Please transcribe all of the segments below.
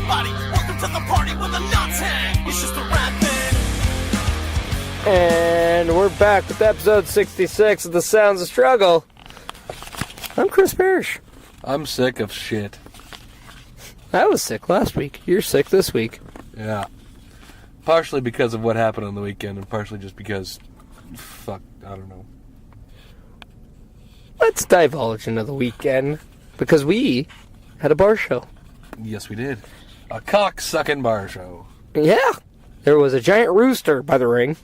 everybody, welcome to the party where the knots hang. It's just a rap thing. And we're back with episode 66 of The Sounds of Struggle. I'm Chris Perish. I'm sick of shit. I was sick last week. You're sick this week. Yeah. Partially because of what happened on the weekend, and partially just because, fuck, I don't know. Let's divulge into the weekend, because we had a bar show. Yes, we did. A cock-sucking bar show. Yeah. There was a giant rooster by the ring,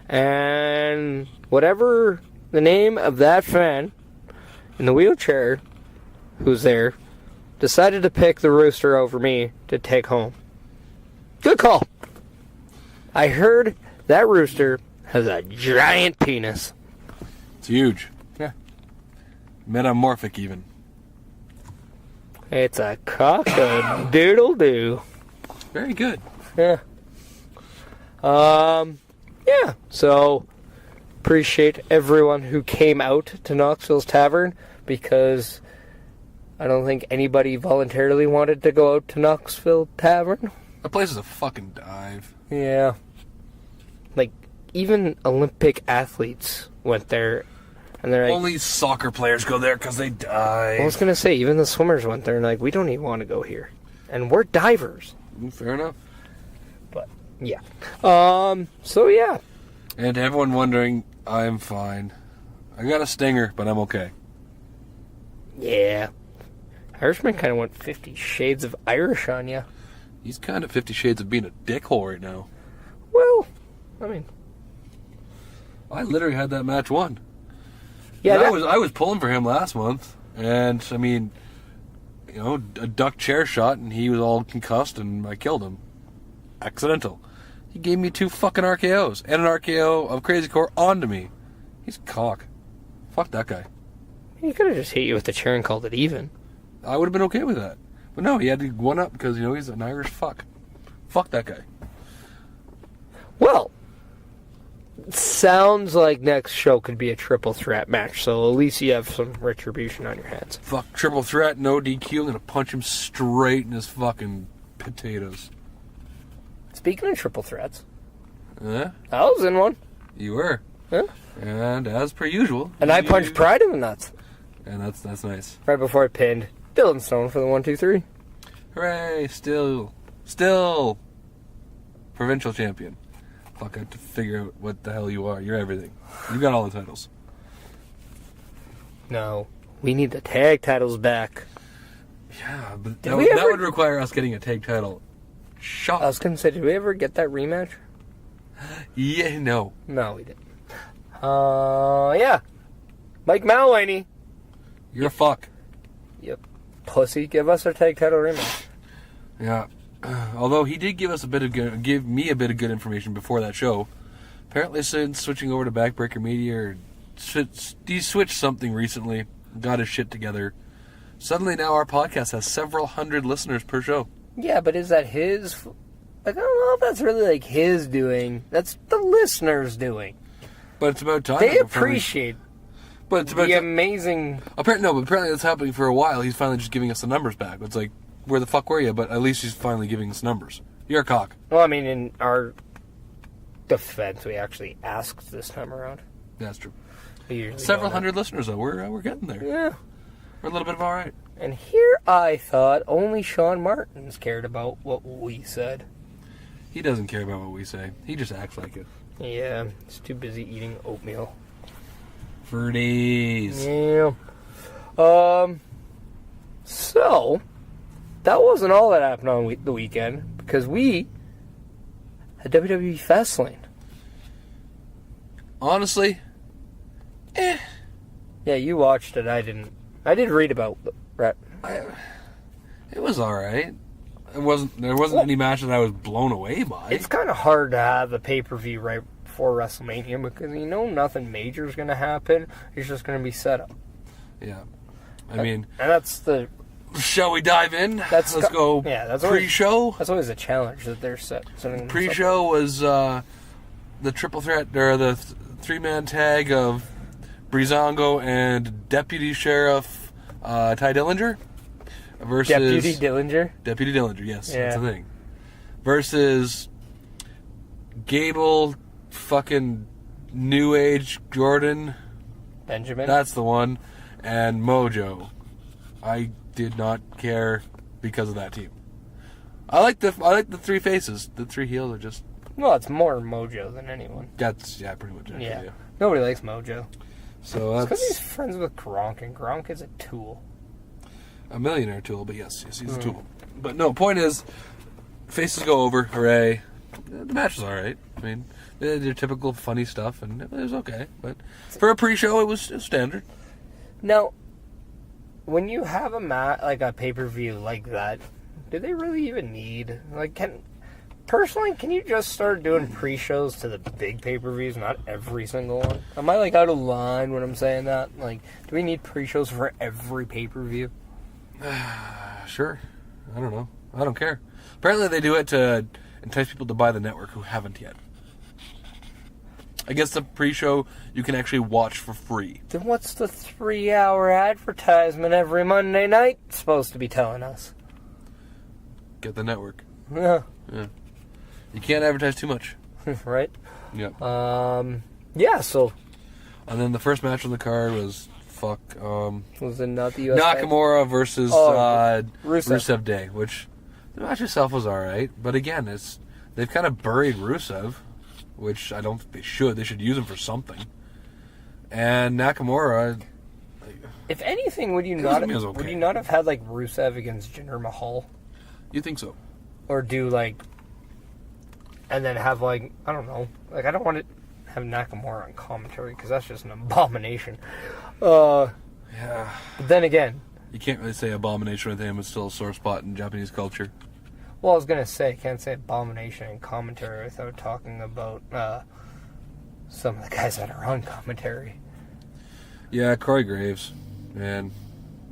and whatever the name of that fan in the wheelchair who's there decided to pick the rooster over me to take home. Good call. I heard that rooster has a giant penis. It's huge. Yeah. Metamorphic, even. It's a cock-a-doodle-doo. Very good. Yeah. Yeah. So, appreciate everyone who came out to Knoxville's Tavern, because I don't think anybody voluntarily wanted to go out to Knoxville Tavern. That place is a fucking dive. Yeah. Like, even Olympic athletes went there, and they're like... Only soccer players go there because they dive. I was going to say, even the swimmers went there, and like, we don't even want to go here. And we're divers. Fair enough. But, yeah. So, yeah. And to everyone wondering, I'm fine. I got a stinger, but I'm okay. Yeah. Irishman kind of went 50 Shades of Irish on you. He's kind of 50 Shades of being a dickhole right now. Well, I mean... I literally had that match won. Yeah, I was pulling for him last month, and, I mean, you know, a duck chair shot, and he was all concussed, and I killed him. Accidental. He gave me 2 fucking RKOs, and an RKO of Crazy Core onto me. He's cock. Fuck that guy. He could have just hit you with the chair and called it even. I would have been okay with that. But no, he had to one up because, you know, he's an Irish fuck. Fuck that guy. Well, sounds like next show could be a triple threat match, so at least you have some retribution on your hands. Fuck, triple threat, no DQ. I'm gonna punch him straight in his fucking potatoes. Speaking of triple threats, Yeah? I was in one. You were. Yeah. And as per usual. And I punched Pride in the nuts. And that's nice. Right before I pinned Dylan Stone for the 1-2-3. Hooray! Still provincial champion. Fuck, I have to figure out what the hell you are. You're everything. You got all the titles. No, we need the tag titles back. Yeah, but Did that we would, ever- that would require us getting a tag title shot. I was going to say, did we ever get that rematch? Yeah, no. No, we didn't. Yeah. Mike Malwany. You're a fuck. Yep. Pussy, give us our tag title rematch. Yeah. Although he did give me a bit of good information before that show. Apparently, since switching over to Backbreaker Media, he switched something recently, got his shit together. Suddenly now our podcast has several hundred listeners per show. Yeah, but is that his... Like, I don't know if that's really, like, his doing. That's the listeners' doing. But it's about time. They appreciate but it's about the amazing... Apparently that's happening for a while. He's finally just giving us the numbers back. It's like, where the fuck were you? But at least he's finally giving us numbers. You're a cock. Well, I mean, in our defense, we actually asked this time around. That's true. We usually Several don't. hundred listeners, though. We're getting there. Yeah. We're a little bit of all right. And here I thought only Shaun Martens cared about what we said. He doesn't care about what we say. He just acts like it. Yeah, he's too busy eating oatmeal. For days. Yeah. So, that wasn't all that happened on the weekend, because we had WWE FastLane. Honestly, Yeah, you watched it. I didn't. I did read about it. it was all right. There wasn't any match that I was blown away by. It's kind of hard to have a pay-per-view right before WrestleMania because you know nothing major is going to happen. It's just going to be set up. Yeah. I mean... And that's the... Shall we dive in? Let's go that's pre-show. That's always a challenge that they're setting. Pre-show was the triple threat, or the three-man tag of Breezango and Deputy Sheriff Ty Dillinger versus Deputy Dillinger. Deputy Dillinger, yes, Yeah. that's the thing. Versus Gable, fucking New Age Jordan. Benjamin. That's the one. And Mojo. I did not care because of that team. I like the three faces. The three heels are just. Well, it's more Mojo than anyone. That's pretty much it. Yeah. Nobody likes Mojo. So It's because he's that's friends with Gronk, and Gronk is a tool. a millionaire tool, but yes, he's a tool. But no, point is, faces go over, hooray. The match was alright. I mean, they did typical funny stuff, and it was okay. But for a pre-show, it was standard. Now, when you have a pay-per-view like that, do they really even need can you just start doing pre-shows to the big pay-per-views, not every single one? Am I out of line when I'm saying that? Do we need pre-shows for every pay-per-view? Sure. I don't know. I don't care. Apparently they do it to entice people to buy the network who haven't yet. I guess the pre-show you can actually watch for free. Then what's the 3-hour advertisement every Monday night supposed to be telling us? Get the network. Yeah. Yeah. You can't advertise too much. Right? Yep. Yeah, so... And then the first match on the card was was it not the US Nakamura versus Rusev Day, which the match itself was alright, but again, they've kind of buried Rusev, which I don't think they should. They should use him for something. And Nakamura, if anything, would you not have had Rusev against Jinder Mahal? You think so? Or do and then have I don't know, I don't want to have Nakamura on commentary because that's just an abomination. Yeah. But then again, You can't really say abomination with him. It's still a sore spot in Japanese culture. well, I was gonna say, I can't say abomination in commentary without talking about some of the guys that are on commentary. Yeah, Corey Graves, man,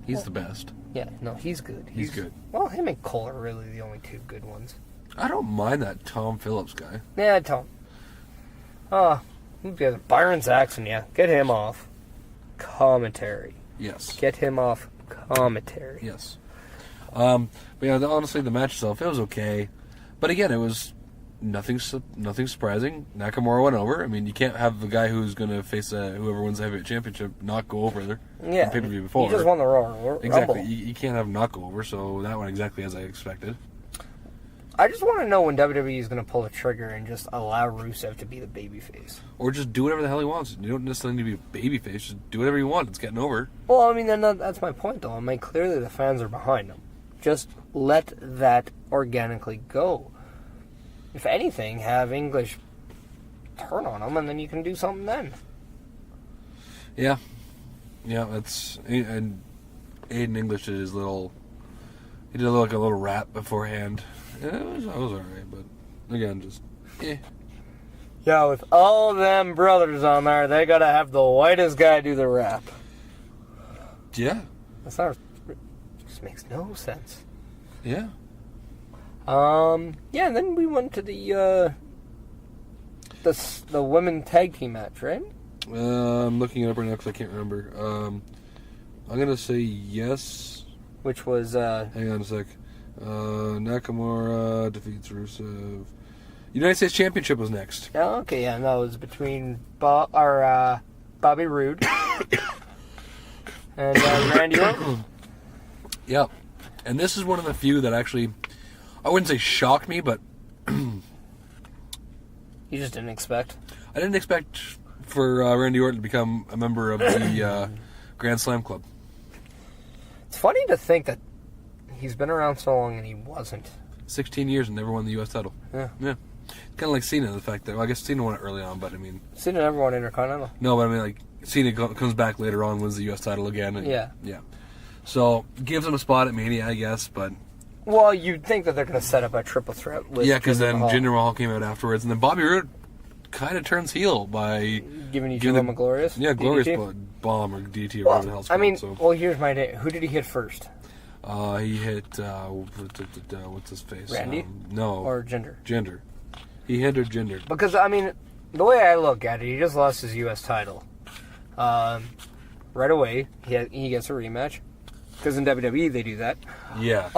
he's the best. Yeah, no, he's good. He's good. Well, him and Cole are really the only two good ones. I don't mind that Tom Phillips guy. Yeah, I don't. Byron Saxon, yeah. Get him off commentary. Yes. Get him off commentary. Yes. But yeah, honestly, the match itself, it was okay. But again, it was nothing surprising. Nakamura went over. I mean, you can't have the guy who's going to face whoever wins the heavyweight championship not go over there. Yeah. On pay-per-view before. He just won the Royal Exactly. Rumble. You can't have him not go over, so that went exactly as I expected. I just want to know when WWE is going to pull the trigger and just allow Rusev to be the babyface. Or just do whatever the hell he wants. You don't necessarily need to be a babyface. Just do whatever you want. It's getting over. Well, I mean, that's my point, though. I mean, clearly the fans are behind him. Just let that organically go. If anything, have English turn on him, and then you can do something then. Yeah. Yeah, that's... And Aiden English did his little... He did a little rap beforehand. Yeah, it was alright, but again, just... Eh. Yeah, with all them brothers on there, they gotta have the whitest guy do the rap. Yeah. That's not... It just makes no sense. Yeah. Yeah, and then we went to the women tag team match, right? I'm looking it up right now because I can't remember. I'm gonna say yes. Which was, Hang on a sec. Nakamura defeats Rusev. United States Championship was next. oh, okay, yeah, no, it was between Bobby Roode and Randy Orton. Yep. And this is one of the few that actually, I wouldn't say shocked me, but You just didn't expect. I didn't expect for Randy Orton to become a member of the Grand Slam Club. It's funny to think that he's been around so long and he wasn't. 16 years and never won the U.S. title. Yeah. Yeah. Kind of like Cena, the fact that, well, I guess Cena won it early on, but I mean... Cena never won Intercontinental. No, but I mean, like, Cena comes back later on, wins the U.S. title again. And, Yeah. Yeah. So, gives him a spot at Mania, I guess, but... Well, you'd think that they're going to set up a triple threat with Yeah, because then Mahal. Jinder Mahal came out afterwards, and then Bobby Roode kind of turns heel by... Giving each of them a glorious Yeah, glorious DDT? bomb or DDT or whatever the hell it's I called. mean, So. well, here's my day. Who did he hit first? He hit, what's his face? Randy? No. Or Jinder? Jinder. He hindered Jinder. Because, I mean, the way I look at it, he just lost his U.S. title. Right away, he gets a rematch. Because in WWE they do that. Yeah.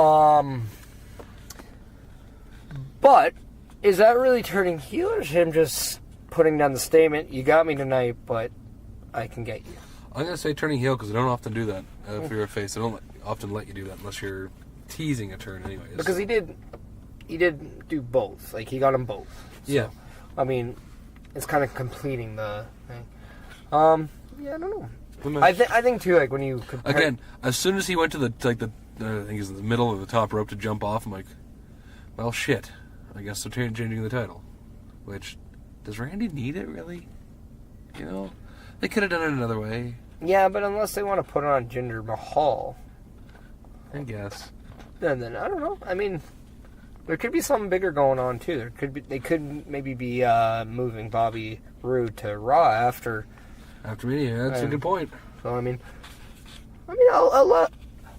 But is that really turning heel, or is him just putting down the statement, you got me tonight, but I can get you? I'm going to say turning heel because they don't often do that if you're a face. They don't often let you do that unless you're teasing a turn anyways. Because he did do both. Like, he got them both. So, yeah. I mean, it's kind of completing the thing. Yeah, I don't know. I think too, like, when you compare... Again, as soon as he went to the I think it's in the middle of the top rope to jump off, I'm like, well, shit. I guess they're changing the title. Which, does Randy need it, really? You know? They could have done it another way. Yeah, but unless they want to put it on Jinder Mahal... I guess. Then I don't know. I mean, there could be something bigger going on, too. They could maybe be moving Bobby Roode to Raw after Mania, that's a good point. So, I mean, I'll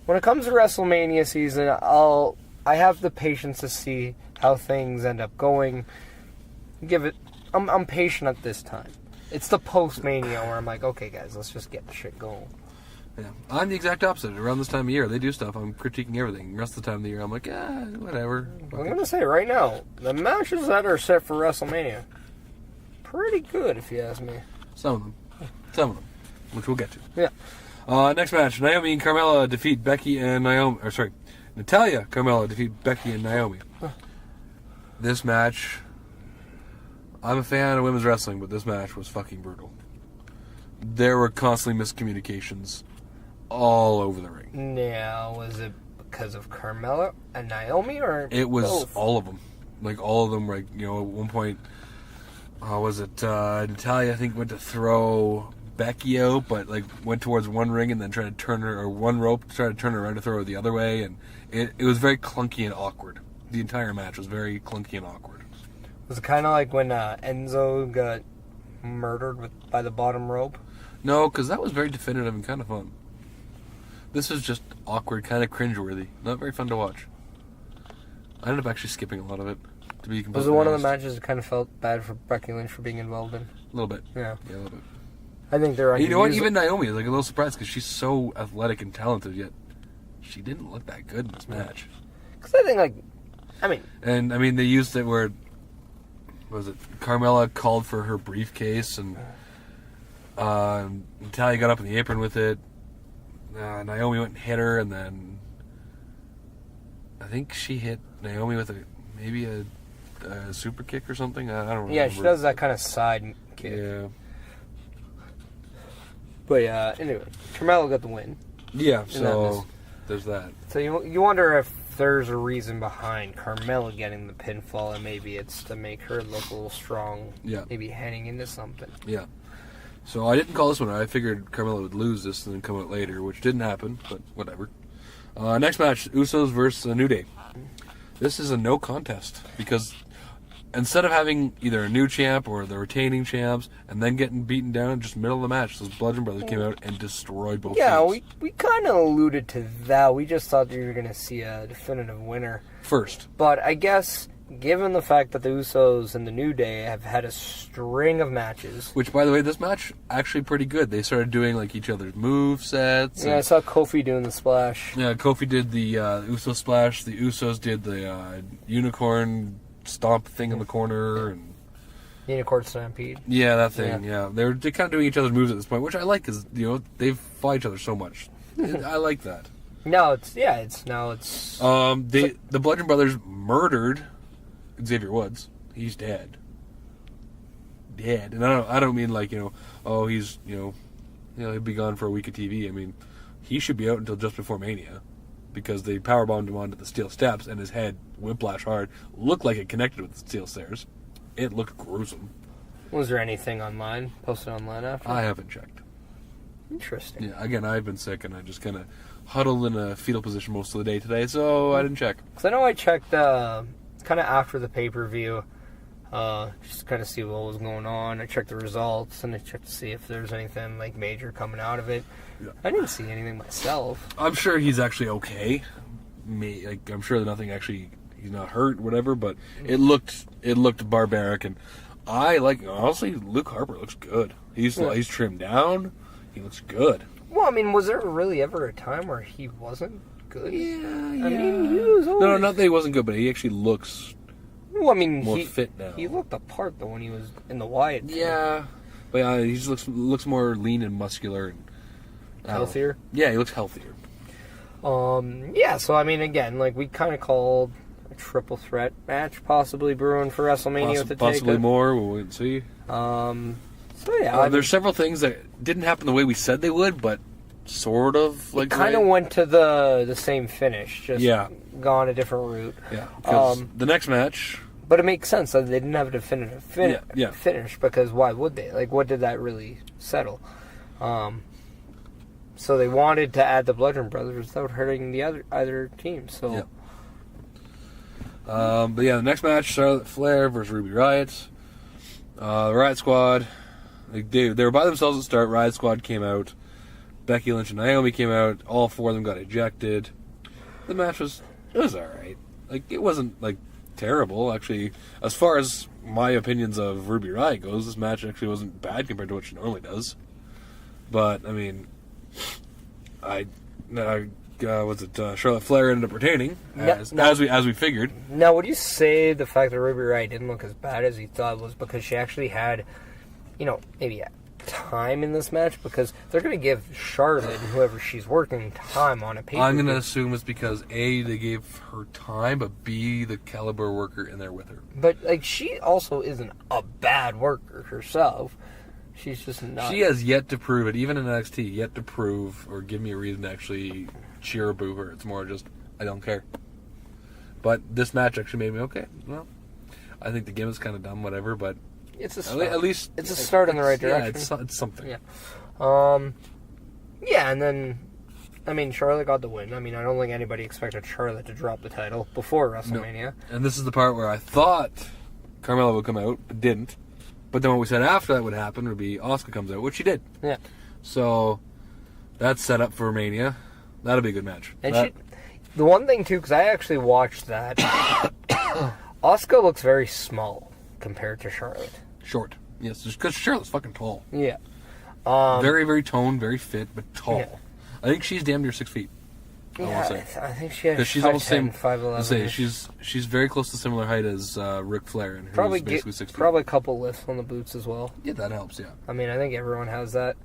when it comes to WrestleMania season, I have the patience to see how things end up going. I'm patient at this time. It's the post-Mania where I'm like, okay, guys, let's just get the shit going. Yeah, I'm the exact opposite. Around this time of year, they do stuff. I'm critiquing everything. The rest of the time of the year, I'm like, whatever. I'm gonna say right now, the matches that are set for WrestleMania, pretty good if you ask me. Some of them, which we'll get to. Yeah. Next match: Naomi and Carmella defeat Becky and Naomi. Or sorry, Natalya Carmella defeat Becky and Naomi. This match, I'm a fan of women's wrestling, but this match was fucking brutal. There were constantly miscommunications all over the ring. Now, was it because of Carmella and Naomi, or it was both? All of them? Like all of them. Like, you know, at one point, was it Natalya? I think went to throw Becky out, but like went towards one ring and then tried to turn her, or one rope, tried to turn her around to throw her the other way, and it was very clunky and awkward. The entire match was very clunky and awkward. Was it kind of like when Enzo got murdered by the bottom rope? No, because that was very definitive and kind of fun. This is just awkward, kind of cringeworthy. Not very fun to watch. I ended up actually skipping a lot of it, to be completely honest. Was it one of the matches that kind of felt bad for Becky Lynch for being involved in? A little bit. Yeah. Yeah, a little bit. I think they're... You know what? Even Naomi is like a little surprised because she's so athletic and talented, yet she didn't look that good in this match. Because I think, like... I mean, they used it where... Was it Carmella called for her briefcase and Natalya got up in the apron with it. Naomi went and hit her, and then I think she hit Naomi with maybe a super kick or something. I don't remember. Yeah, she does that kind of side kick. Yeah. But yeah, anyway, Carmella got the win. Yeah, so there's that. So you wonder if there's a reason behind Carmella getting the pinfall, and maybe it's to make her look a little strong. Yeah. Maybe heading into something. Yeah. So I didn't call this one. I figured Carmella would lose this and then come out later, which didn't happen, but whatever. Next match, Usos versus New Day. This is a no contest because instead of having either a new champ or the retaining champs and then getting beaten down just middle of the match, those Bludgeon Brothers came out and destroyed both teams. We kind of alluded to that. We just thought you were going to see a definitive winner First. But I guess, given the fact that the Usos and the New Day have had a string of matches... Which, by the way, this match, actually pretty good. They started doing, like, each other's move sets. Yeah, I saw Kofi doing the splash. Yeah, Kofi did the Uso splash. The Usos did the unicorn stomp thing in the corner. And Unicorn Stampede. Yeah, that thing, yeah. They're kind of doing each other's moves at this point, which I like, because, you know, they've fought each other so much. I like that. The Bludgeon Brothers murdered Xavier Woods. He's dead. And I don't mean like, he's, he'll be gone for a week of TV. I mean, he should be out until just before Mania, because they powerbombed him onto the steel steps and his head, whiplash hard, looked like it connected with the steel stairs. It looked gruesome. Was there anything posted online after? I haven't checked. Interesting. Yeah, again, I've been sick and I just kind of huddled in a fetal position most of the day today, so I didn't check. Because I know I checked kind of after the pay-per-view, just to kind of see what was going on. I checked the results, and I checked to see if there's anything like major coming out of it. Yeah. I didn't see anything myself. I'm sure he's actually okay. I'm sure that he's not hurt, whatever, but it looked barbaric, and honestly, Luke Harper looks good. He's trimmed down. He looks good. Well, I mean, was there really ever a time where he wasn't good? Yeah. I mean, he was always... No, not that he wasn't good, but he actually looks Well, I mean, more fit now. He looked the part, though, when he was in the Wyatt. Yeah. But yeah, he just looks more lean and muscular. And, Healthier? Yeah, he looks healthier. Yeah, so, I mean, again, like, we kind of called a triple threat match possibly brewing for WrestleMania with the Possibly Takeover. more, we'll wait and see. So, yeah. There's several things that didn't happen the way we said they would, but sort of like kind of went to the same finish, just gone a different route. Yeah, because the next match... But it makes sense that they didn't have a definitive Yeah. finish, because why would they? Like, what did that really settle? So they wanted to add the Bludgeon Brothers without hurting the either team. So, yeah. But yeah, the next match, Charlotte Flair versus Ruby Riott. The Riott Squad, they were by themselves at the start. Riott Squad came out. Becky Lynch and Naomi came out. All four of them got ejected. The match was alright. Like, it wasn't like terrible, actually. As far as my opinions of Ruby Riott goes, this match actually wasn't bad compared to what she normally does. But I mean, Charlotte Flair ended up retaining as we figured. Now, would you say the fact that Ruby Riott didn't look as bad as you thought was because she actually had, maybe time in this match? Because they're going to give Charlotte and whoever she's working time on a pay-per-view. I'm going to assume it's because A, they gave her time, but B, the caliber worker in there with her. But like, she also isn't a bad worker herself. She's just not. She has yet to prove it, even in NXT, yet to prove or give me a reason to actually cheer or boo her. It's more just, I don't care. But this match actually made me, okay, well, I think the gimmick's kind of dumb, whatever, but it's a start. At least it's a start in the right direction. Yeah, it's something. Yeah. Yeah, and then, I mean, Charlotte got the win. I mean, I don't think anybody expected Charlotte to drop the title before WrestleMania. No. And this is the part where I thought Carmella would come out, but didn't. But then what we said after that would happen would be Asuka comes out, which she did. Yeah. So that's set up for Mania. That'll be a good match. And the one thing, too, because I actually watched that, Asuka looks very small compared to Charlotte. Short. Yes, just because Charlotte's fucking tall. Yeah. Very, very toned, very fit, but tall. Yeah. I think she's damn near 6 feet. I think she has 5'10", 5'11". She's very close to similar height as Ric Flair, and probably basically 6 feet. Probably a couple lifts on the boots as well. Yeah, that helps. Yeah. I mean, I think everyone has that.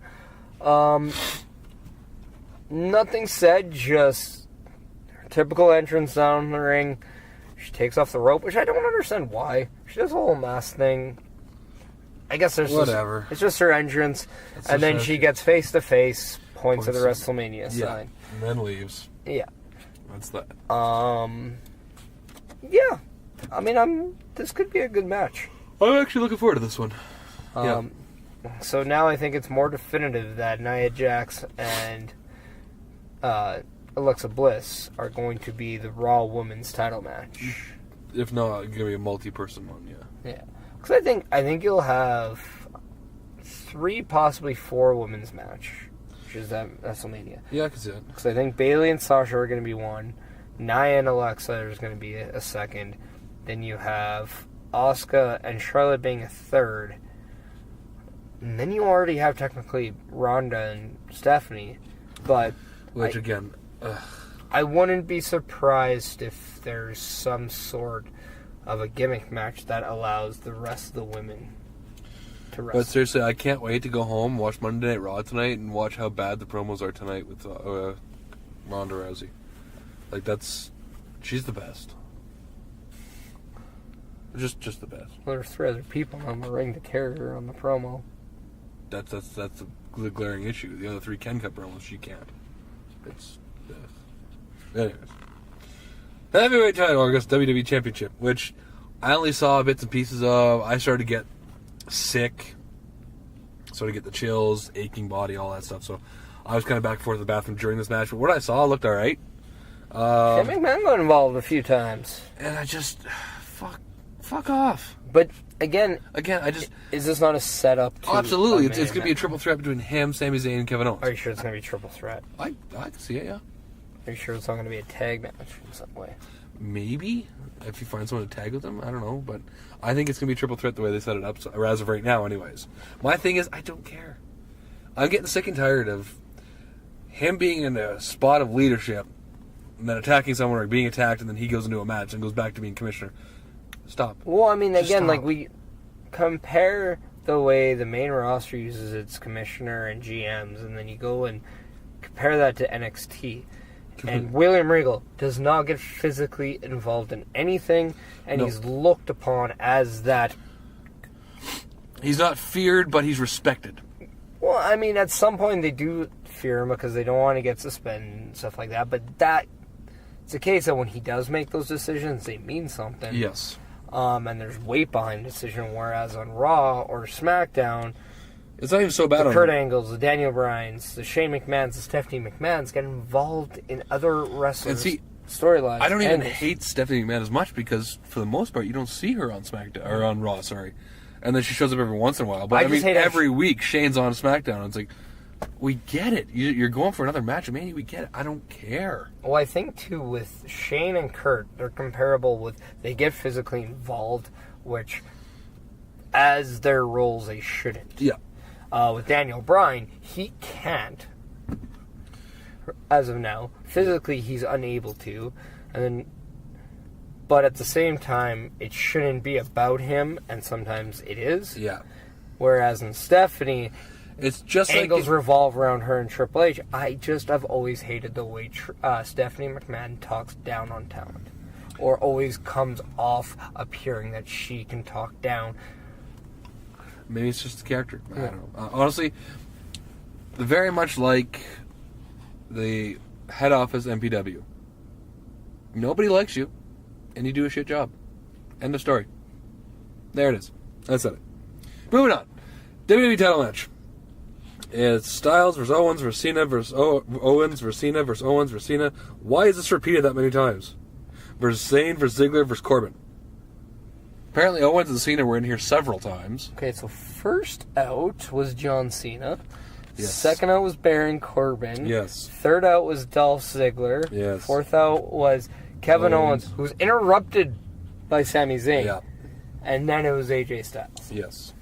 Nothing said, just her typical entrance down the ring. She takes off the rope, which I don't understand why. She does a whole mask thing. I guess there's whatever. It's just her entrance, and then she gets face to face, points at the WrestleMania sign, and then leaves. Yeah. That's that. Yeah. I mean, this could be a good match. I'm actually looking forward to this one. So now I think it's more definitive that Nia Jax and Alexa Bliss are going to be the Raw Women's title match. If not, it's going to be a multi-person one, yeah. Yeah. Because I think you'll have 3, possibly 4 women's match, which is that WrestleMania. Yeah, I can see it. Because I think Bayley and Sasha are going to be one. Nia and Alexa is going to be a second. Then you have Asuka and Charlotte being a third. And then you already have technically Ronda and Stephanie. But which again, I wouldn't be surprised if there's some sort of a gimmick match that allows the rest of the women to wrestle. But seriously, I can't wait to go home, watch Monday Night Raw tonight, and watch how bad the promos are tonight with Ronda Rousey. Like, she's the best. Just the best. Well, there's 3 other people on the ring to carry her on the promo. That's the glaring issue. The other 3 can cut promos, she can't. It's anyways. Heavyweight title, I guess WWE Championship, which I only saw bits and pieces of. I started to get sick, started to get the chills, aching body, all that stuff. So I was kind of back and forth to the bathroom during this match. But what I saw looked all right. Shane McMahon got involved a few times, and I just fuck off. But again, is this not a setup? To absolutely, it's going to be a triple threat between him, Sami Zayn, and Kevin Owens. Are you sure it's going to be a triple threat? I can see it, yeah. Are you sure it's not going to be a tag match in some way? Maybe, if you find someone to tag with them, I don't know, but I think it's going to be a triple threat the way they set it up, or as of right now anyways. My thing is, I don't care. I'm getting sick and tired of him being in a spot of leadership and then attacking someone or being attacked and then he goes into a match and goes back to being commissioner. Stop. Well, I mean, Just again, stop. like, we compare the way the main roster uses its commissioner and GMs, and then you go and compare that to NXT. And William Regal does not get physically involved in anything, and he's looked upon as that. He's not feared, but he's respected. Well, I mean, at some point they do fear him because they don't want to get suspended and stuff like that, but it's a case that when he does make those decisions, they mean something. Yes. And there's weight behind the decision, whereas on Raw or SmackDown, It's not even so bad the on Kurt Angles, the Daniel Bryans, the Shane McMahons, the Stephanie McMahons get involved in other wrestlers' storylines. I don't even hate Stephanie McMahon as much because, for the most part, you don't see her on SmackDown or on Raw. Sorry, and then she shows up every once in a while. But I mean, every week Shane's on SmackDown. And it's like, we get it. You're going for another match, man. We get it. I don't care. Well, I think too with Shane and Kurt, they're comparable with they get physically involved, which as their roles they shouldn't. Yeah. With Daniel Bryan, he can't, as of now. Physically, he's unable to. But at the same time, it shouldn't be about him, and sometimes it is. Yeah. Whereas in Stephanie, it's just angles revolve around her and Triple H. I've always hated the way Stephanie McMahon talks down on talent. Or always comes off appearing that she can talk down. Maybe it's just the character. I don't know. Honestly, very much like the head office MPW. Nobody likes you, and you do a shit job. End of story. There it is. That's it. Moving on. WWE title match. It's Styles versus Owens versus Cena versus Owens versus Cena versus Owens versus Cena. Why is this repeated that many times? Versus Zayn versus Ziggler versus Corbin. Apparently Owens and Cena were in here several times. Okay, so first out was John Cena. Yes. Second out was Baron Corbin. Yes. Third out was Dolph Ziggler. Yes. Fourth out was Kevin Owens, who was interrupted by Sami Zayn. Yeah. And then it was AJ Styles. Yes.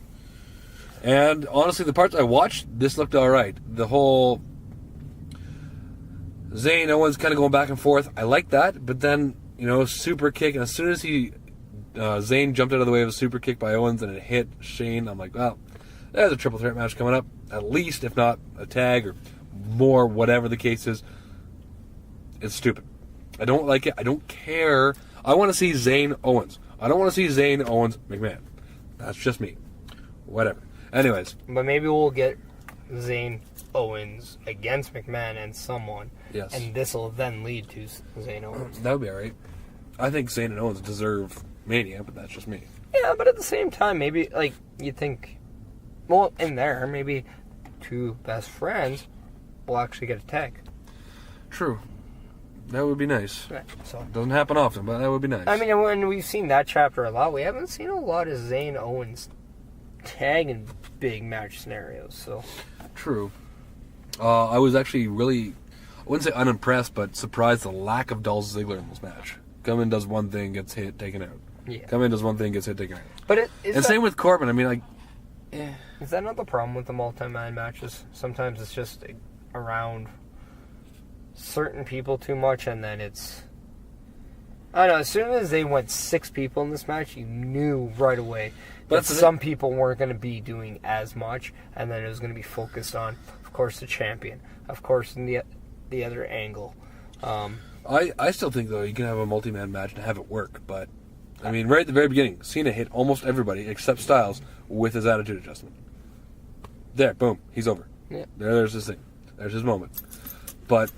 And honestly, the parts I watched, this looked alright. The whole Zayn Owens kind of going back and forth, I like that. But then, super kick, and as soon as Zayn jumped out of the way of a super kick by Owens and it hit Shane, I'm like, well, there's a triple threat match coming up. At least, if not a tag or more, whatever the case is. It's stupid. I don't like it. I don't care. I want to see Zayn Owens. I don't want to see Zayn Owens McMahon. That's just me. Whatever. Anyways. But maybe we'll get Zayn Owens against McMahon and someone. Yes. And this will then lead to Zayn Owens. That would be alright. I think Zayn and Owens deserve Mania, but that's just me. Yeah, but at the same time, maybe, you think, well, in there, maybe two best friends will actually get a tag. True. That would be nice. Right, so. Doesn't happen often, but that would be nice. I mean, when we've seen that chapter a lot, we haven't seen a lot of Zayn Owens tag in big match scenarios, so. True. I was actually really, I wouldn't say unimpressed, but surprised the lack of Dolph Ziggler in this match. Come in, does one thing, gets hit, taken out. Yeah. Come in, does one thing, gets hit, taken out. But same with Corbin. I mean, is that not the problem with the multi-man matches? Sometimes it's just around certain people too much, and then it's... I don't know, as soon as they went 6 people in this match, you knew right away that some people weren't going to be doing as much, and then it was going to be focused on, of course, the champion, of course, in the other angle. I still think, though, you can have a multi-man match and have it work, but, I mean, right at the very beginning, Cena hit almost everybody except Styles with his attitude adjustment. There, boom, he's over. Yeah. There's his thing. There's his moment. But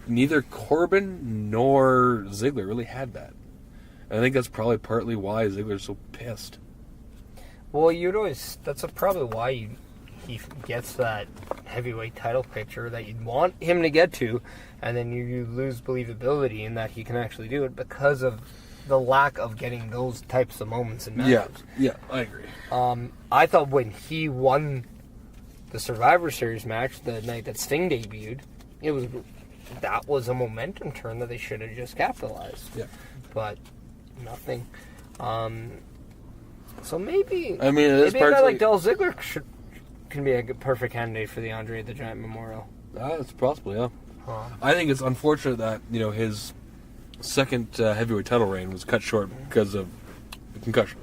neither Corbin nor Ziggler really had that. And I think that's probably partly why Ziggler's so pissed. Well, that's probably why he gets that heavyweight title picture that you'd want him to get to, and then you lose believability in that he can actually do it because of the lack of getting those types of moments in matches. Yeah, I agree. I thought when he won the Survivor Series match the night that Sting debuted, that was a momentum turn that they should have just capitalized. Yeah. But nothing. So maybe I mean, maybe a guy like Dolph Ziggler can be a good, perfect candidate for the Andre the Giant Memorial. That's possible, yeah. Huh. I think it's unfortunate that, his second heavyweight title reign was cut short because of the concussion.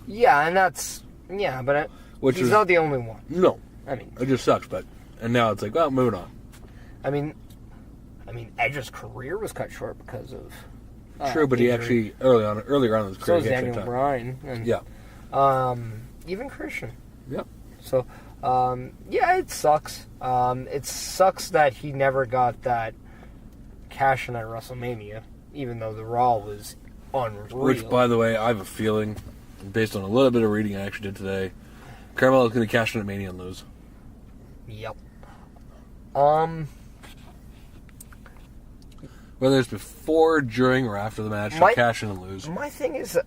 Yeah, and that's... Yeah, but he's not the only one. No. I mean... It just sucks, and now it's like, well, moving on. I mean, Edge's career was cut short because of... True, but he actually, earlier on in his career... So was Daniel Bryan. And, yeah. Even Christian. Yep. So, yeah, it sucks. It sucks that he never got that cash-in at WrestleMania, even though the Raw was unreal. Which, by the way, I have a feeling, based on a little bit of reading I actually did today, Carmelo's going to cash in at Mania and lose. Yep. Whether it's before, during, or after the match, he'll cash in and lose. My thing is,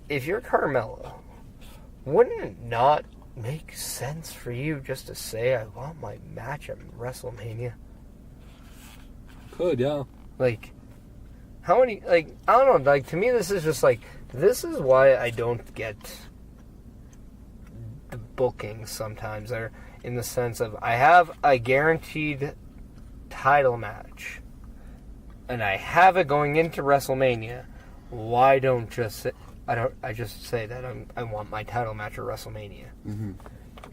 if you're Carmelo, wouldn't it not make sense for you just to say, I want my match at WrestleMania? Could, yeah. Like, how many, I don't know, to me this is just this is why I don't get the bookings sometimes. They're in the sense of, I have a guaranteed title match, and I have it going into WrestleMania. Why don't I just say that I want my title match at WrestleMania? Mm-hmm.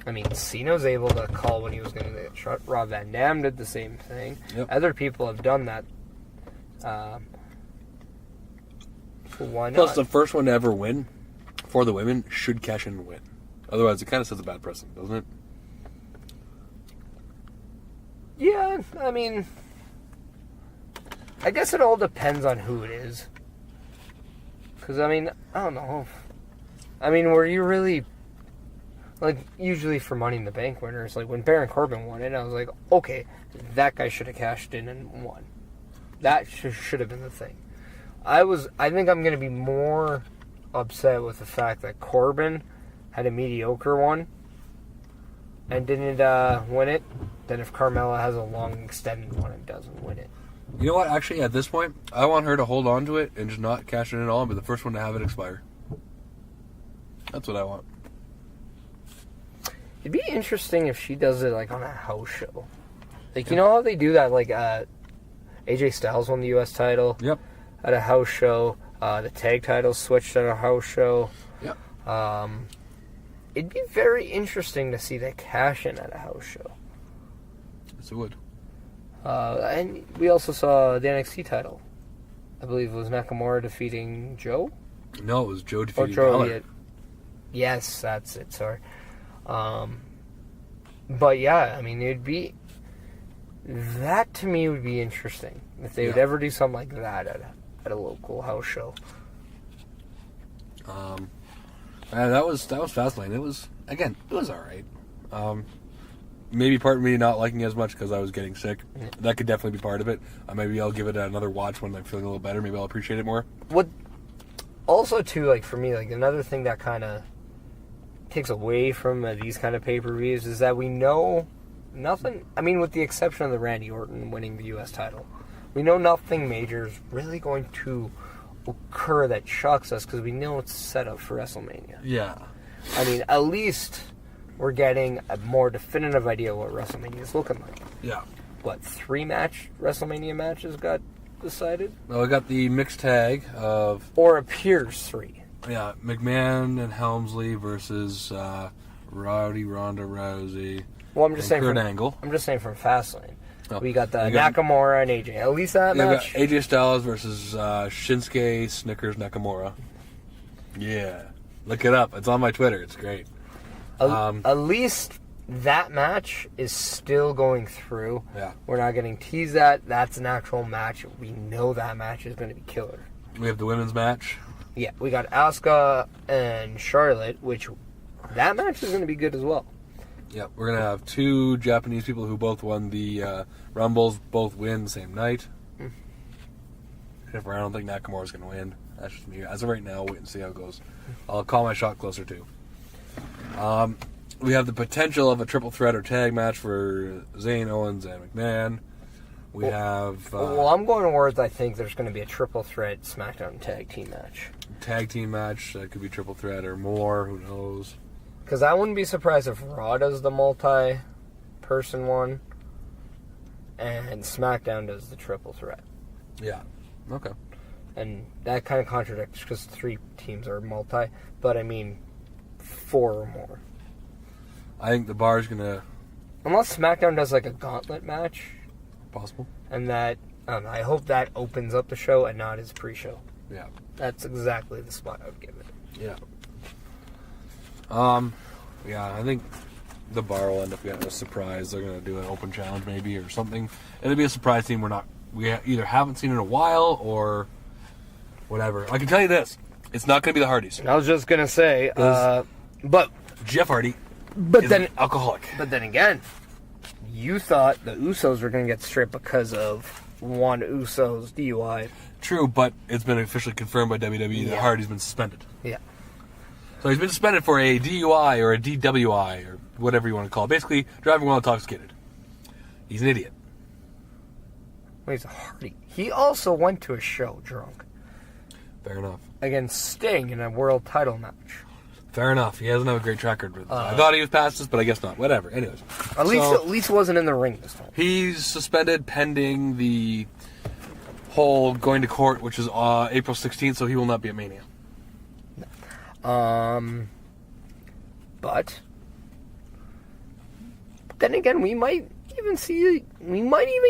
I mean, Cena's able to call when he was going to get shot. Rob Van Dam did the same thing. Yep. Other people have done that. Why not? Plus, the first one to ever win for the women should cash in and win. Otherwise, it kind of sets a bad precedent, doesn't it? Yeah, I mean, I guess it all depends on who it is. Because, I mean, I don't know. I mean, were you really... usually for Money in the Bank winners, when Baron Corbin won it, I was like, okay, that guy should have cashed in and won. That should have been the thing. I think I'm going to be more upset with the fact that Corbin had a mediocre one and didn't win it than if Carmella has a long extended one and doesn't win it. You know what? Actually, at this point, I want her to hold on to it and just not cash in at all, but the first one to have it expire. That's what I want. It'd be interesting if she does it on a house show. You know how they do that? AJ Styles won the U.S. title. Yep. At a house show. The tag titles switched at a house show. Yep. It'd be very interesting to see that cash in at a house show. Yes, it would. And we also saw the NXT title. I believe it was Nakamura defeating Joe? No, it was Joe defeating Joe. Balor. Yes, that's it. Sorry. But yeah, I mean, that to me would be interesting if they would ever do something like that at a local house show. That was FastLane. It was all right. Maybe part of me not liking it as much because I was getting sick. Yeah. That could definitely be part of it. Maybe I'll give it another watch when I'm feeling a little better. Maybe I'll appreciate it more. What also too, for me, another thing that kind of takes away from these kind of pay-per-views is that we know nothing. I mean, with the exception of the Randy Orton winning the U.S. title, we know nothing major is really going to occur that shocks us because we know it's set up for WrestleMania. Yeah. I mean, at least we're getting a more definitive idea of what WrestleMania is looking like. Yeah. What, 3 WrestleMania matches got decided? Well, we got the mixed tag of... Or appears 3. Yeah, McMahon and Helmsley versus Ronda Rousey. Well, I'm just saying Kurt Angle. I'm just saying from FastLane. Oh, we got Nakamura and AJ. At least that match. We got AJ Styles versus Shinsuke Snickers Nakamura. Yeah. Look it up. It's on my Twitter. It's great. At least that match is still going through. Yeah. We're not getting teased that. That's an actual match. We know that match is going to be killer. We have the women's match. Yeah, we got Asuka and Charlotte, which that match is going to be good as well. Yeah, we're going to have 2 Japanese people who both won the Rumbles, both win the same night. Except for I don't think Nakamura's going to win. That's just me. As of right now, wait and see how it goes. I'll call my shot closer too. We have the potential of a triple threat or tag match for Zayn, Owens, and McMahon. We have... well, I'm going towards, I think there's going to be a triple threat SmackDown tag team match. Tag team match. That could be triple threat or more. Who knows? Because I wouldn't be surprised if Raw does the multi-person one. and SmackDown does the triple threat. Yeah. Okay. And that kind of contradicts because 3 teams are multi, but I mean 4 or more. I think the bar's gonna Unless SmackDown does like a gauntlet match, possible. and that I hope that opens up the show and not as pre-show. Yeah. That's exactly the spot I would give it. Yeah. Yeah, I think the bar will end up getting a surprise. They're going to do an open challenge maybe or something. It'll be a surprise team we either haven't seen in a while or whatever. I can tell you this. It's not going to be the Hardys. I was just going to say, but Jeff Hardy is then an alcoholic. But then again, you thought the Usos were going to get stripped because of one Uso's DUI. True, but it's been officially confirmed by WWE that Hardy's been suspended. Yeah. So he's been suspended for a DUI or a DWI or whatever you want to call it. Basically, driving while intoxicated. He's an idiot. Well, he's a Hardy. He also went to a show drunk. Fair enough. Against Sting in a world title match. Fair enough. He doesn't have a great track record with I thought he was past this, but I guess not. Whatever. Anyways. At least wasn't in the ring this time. He's suspended pending the whole going to court, which is April 16th, so he will not be at Mania. But then again, we might even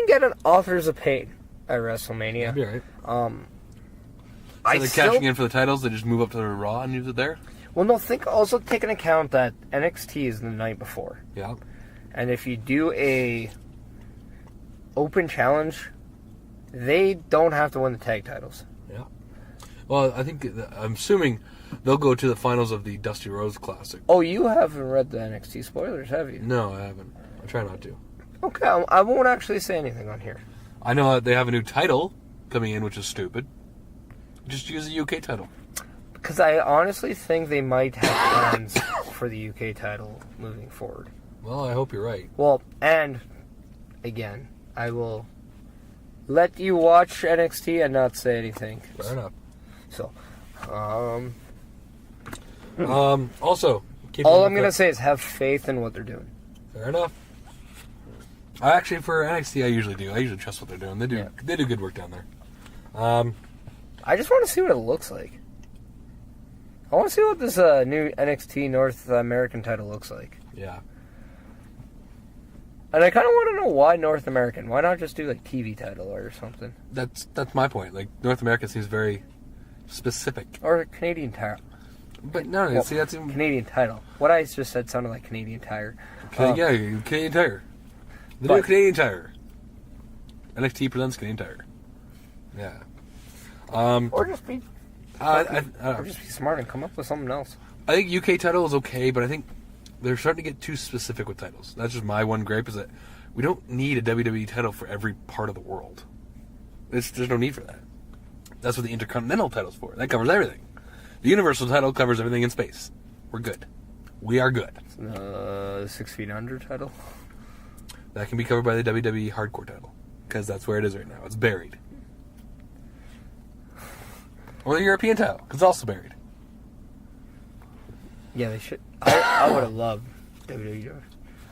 get an Authors of Pain at WrestleMania. That'd be alright. I they're cashing in for the titles, they just move up to the Raw and use it there? Well, no, also take into account that NXT is the night before. Yeah. And if you do a open challenge, they don't have to win the tag titles. Yeah. Well, I'm assuming they'll go to the finals of the Dusty Rhodes Classic. Oh, you haven't read the NXT spoilers, have you? No, I haven't. I try not to. Okay, I won't actually say anything on here. I know that they have a new title coming in, which is stupid. Just use the UK title. Because I honestly think they might have plans for the UK title moving forward. Well, I hope you're right. Well, and again, I will let you watch NXT and not say anything. Fair enough. So, also, all I'm going to say is have faith in what they're doing. Fair enough. Actually, for NXT, I usually do. I usually trust what they're doing. They do good work down there. I just want to see what it looks like. I want to see what this new NXT North American title looks like. Yeah. And I kind of want to know why North American. Why not just do like TV title or something? That's my point. Like North America seems very specific. Or Canadian title. But no, Well, see that's even... Canadian title. What I just said sounded like Canadian Tire. Canadian Tire. The new Canadian Tire. NXT presents Canadian Tire. Yeah. Or just be or just be smart and come up with something else. I think UK title is okay, but I think they're starting to get too specific with titles. That's just my one gripe, is that we don't need a WWE title for every part of the world. There's no need for that. That's what the Intercontinental title's for. That covers everything. The Universal title covers everything in space. We're good. We are good. The 6 feet under title? That can be covered by the WWE Hardcore title, because that's where it is right now. It's buried. Or the European title, because it's also buried. Yeah, they should. I would have loved WWE.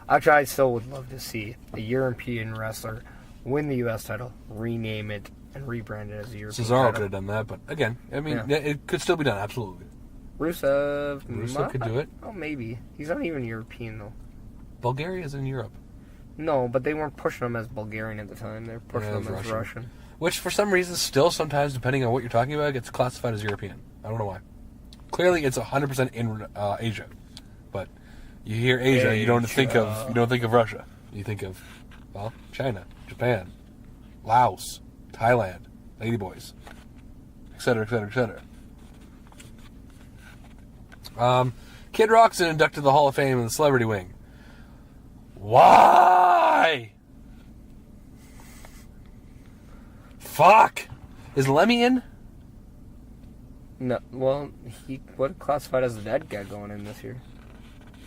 Actually, I still would love to see a European wrestler win the U.S. title, rename it, and rebrand it as a European Cesaro title. could have done that, but again, I mean, it could still be done, absolutely. Rusev could do it. Oh, maybe. He's not even European, though. Bulgaria is in Europe. No, but they weren't pushing him as Bulgarian at the time. They were pushing him as Russian. Which, for some reason, still sometimes, depending on what you're talking about, gets classified as European. I don't know why. Clearly, it's 100% in Asia. But you hear Asia, you don't think of Russia. You think of, well, China, Japan, Laos, Thailand, Ladyboys, etc., etc., etc. Kid Rock's been inducted to the Hall of Fame in the Celebrity Wing. Why? Fuck! Is Lemmy in? No, well, he would classified as a dead guy going in this year.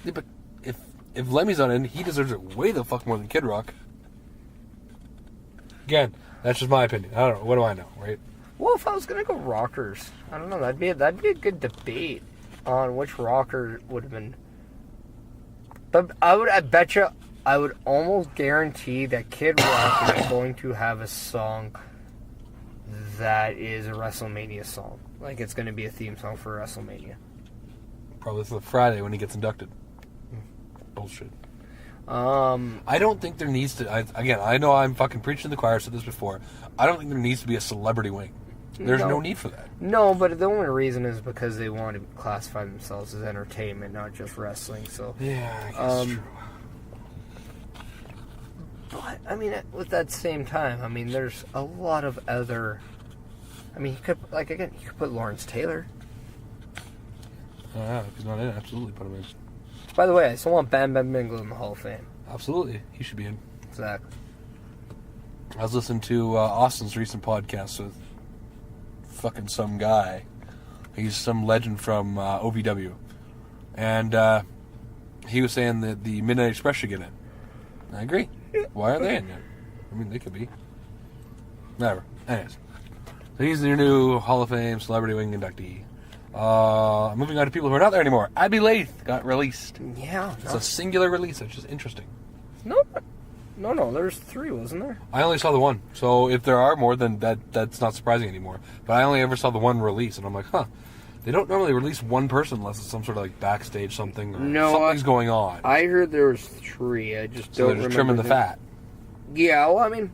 Yeah, but if Lemmy's not in, he deserves it way the fuck more than Kid Rock. Again, that's just my opinion. I don't know. What do I know, right? Well, if I was gonna go rockers, I don't know. That'd be a good debate on which rocker would have been. But I bet you I would almost guarantee that Kid Rock is going to have a song that is a WrestleMania song. Like, it's going to be a theme song for WrestleMania. Probably for Friday when he gets inducted. Bullshit. I don't think there needs to... Again, I know I'm fucking preaching to the choir. I've said this before. I don't think there needs to be a celebrity wing. There's no need for that. No, but the only reason is because they want to classify themselves as entertainment, not just wrestling. So yeah, I guess true. But I mean, with that same time, I mean, there's a lot of other. I mean, he could put Lawrence Taylor. Yeah, if he's not in, absolutely put him in. By the way, I still want Bam Bam Bigelow in the Hall of Fame. Absolutely, he should be in. Exactly. I was listening to Austin's recent podcast with fucking some guy. He's some legend from OVW. And he was saying that the Midnight Express should get in. I agree. Why are they in there? I mean, they could be. Whatever. Anyways. So he's their new Hall of Fame Celebrity Wing inductee. Moving on to people who are not there anymore. Abby Lath got released. Yeah. It's a singular release, which is interesting. No, there's 3, wasn't there? I only saw the one. So if there are more, then that's not surprising anymore. But I only ever saw the one release, and I'm like, huh. They don't normally release one person unless it's some sort of like backstage something or something's going on. I heard there was 3. I just don't remember. They're just trimming the fat. Yeah, well, I mean,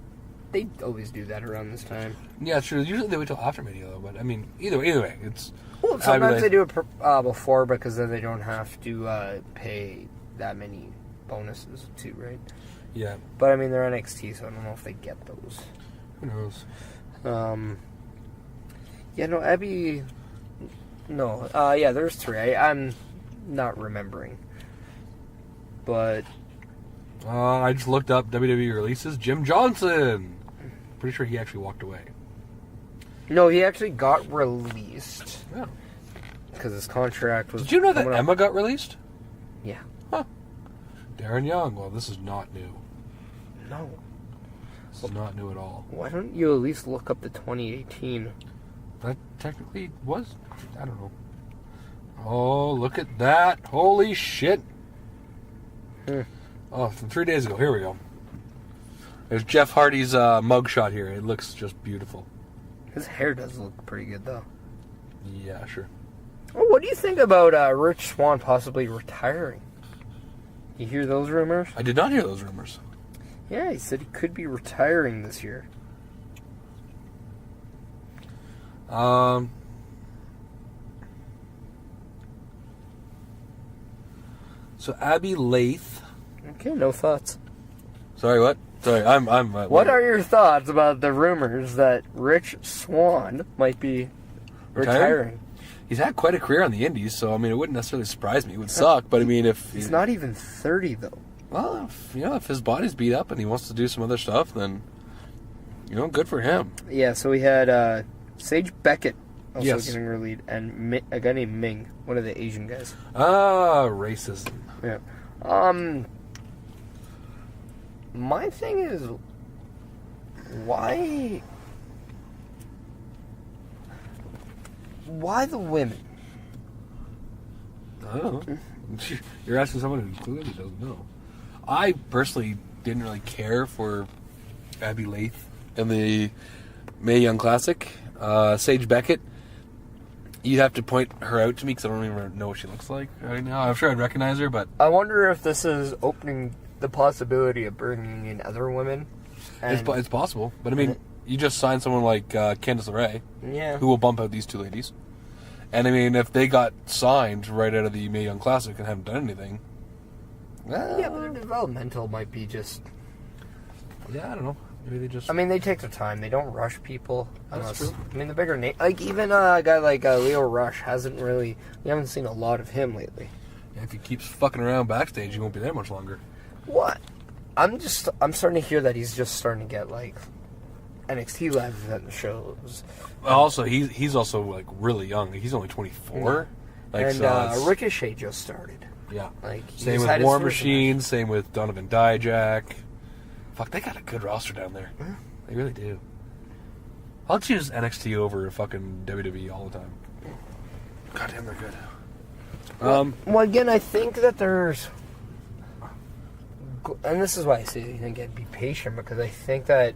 they always do that around this time. Yeah, true. Usually they wait till after Mania, though. But I mean, either way, it's. Well, sometimes they do it before because then they don't have to pay that many bonuses too, right? Yeah. But I mean, they're NXT, so I don't know if they get those. Who knows? Yeah, no, Abby. No, yeah, there's 3. I'm not remembering, but I just looked up WWE releases. Jim Johnson. Pretty sure he actually walked away. no, he actually got released. Yeah. Because his contract was. Did you know that coming up. Emma got released? Yeah. Huh. Darren Young. Well, this is not new. No. This is not new at all. Why don't you at least look up the 2018? That technically was. I don't know. Oh, look at that. Holy shit. Oh, from 3 days ago. Here we go. There's Jeff Hardy's mugshot here. It looks just beautiful. His hair does look pretty good, though. Yeah, sure. Oh, what do you think about Rich Swann possibly retiring? You hear those rumors? I did not hear those rumors. Yeah, he said he could be retiring this year. So Abby Lath. Okay, no thoughts. Sorry, what? Sorry, I'm. What are your thoughts about the rumors that Rich Swann might be retiring? He's had quite a career on the Indies, so I mean, it wouldn't necessarily surprise me. It would suck, but I mean, if he's not even 30 though. Well, if his body's beat up and he wants to do some other stuff, then good for him. Yeah. So we had Sage Beckett also Yes. getting released, and a guy named Ming, one of the Asian guys. Racism. Yeah. My thing is, why the women? I don't know. You're asking someone who clearly doesn't know. I personally didn't really care for Abby Lath in the Mae Young Classic. Sage Beckett, you'd have to point her out to me because I don't even know what she looks like right now. I'm sure I'd recognize her, but I wonder if this is opening the possibility of bringing in other women. it's possible. But I mean, you just signed someone like Candice LeRae, yeah, who will bump out these 2 ladies. And I mean, if they got signed right out of the Mae Young Classic and haven't done anything, yeah, but their developmental might be just. Yeah, I don't know. Maybe they just. I mean, they take their time. They don't rush people. That's true. I mean, the bigger name, like even a guy like Leo Rush hasn't really. We haven't seen a lot of him lately. Yeah, if he keeps fucking around backstage, he won't be there much longer. What? I'm starting to hear that he's just starting to get like NXT live event shows. Also, he's also like really young. Like, he's only 24. Like, and so Ricochet just started. Yeah. Like Same with War Machine. Same with Donovan Dijak. Fuck, they got a good roster down there. Yeah. They really do. I'll choose NXT over fucking WWE all the time. Goddamn, they're good. Well, again, I think that there's and this is why I say, again, be patient, because I think that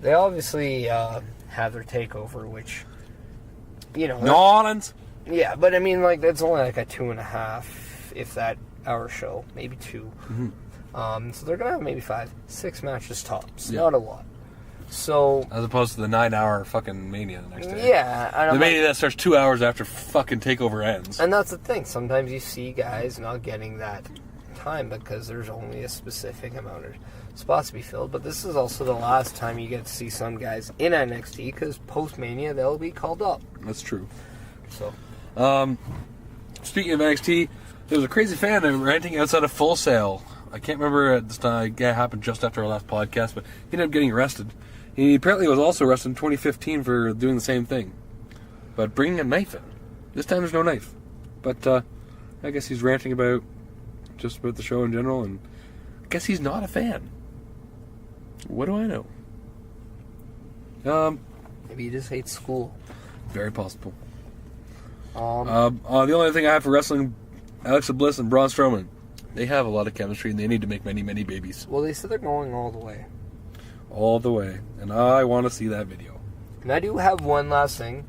they obviously have their takeover, which, you know... New Orleans! Yeah, but I mean, like, that's only like a 2.5, if that, hour show. Maybe 2. Mm-hmm. So they're going to have maybe 5, 6 matches tops. Yeah. Not a lot. So... As opposed to the 9-hour fucking Mania the next day. Yeah. The Mania that starts 2 hours after fucking TakeOver ends. And that's the thing. Sometimes you see guys not getting that time because there's only a specific amount of spots to be filled. But this is also the last time you get to see some guys in NXT, because post-Mania they'll be called up. That's true. So, speaking of NXT, there was a crazy fan ranting outside of Full Sail. I can't remember at this time. It happened just after our last podcast, but he ended up getting arrested. He apparently was also arrested in 2015 for doing the same thing, but bringing a knife in. This time there's no knife, but I guess he's ranting about the show in general, and I guess he's not a fan. What do I know? maybe he just hates school. Very possible. The only thing I have for wrestling, Alexa Bliss and Braun Strowman, they have a lot of chemistry, and they need to make many, many babies. Well, they said they're going all the way. All the way. And I want to see that video. And I do have one last thing,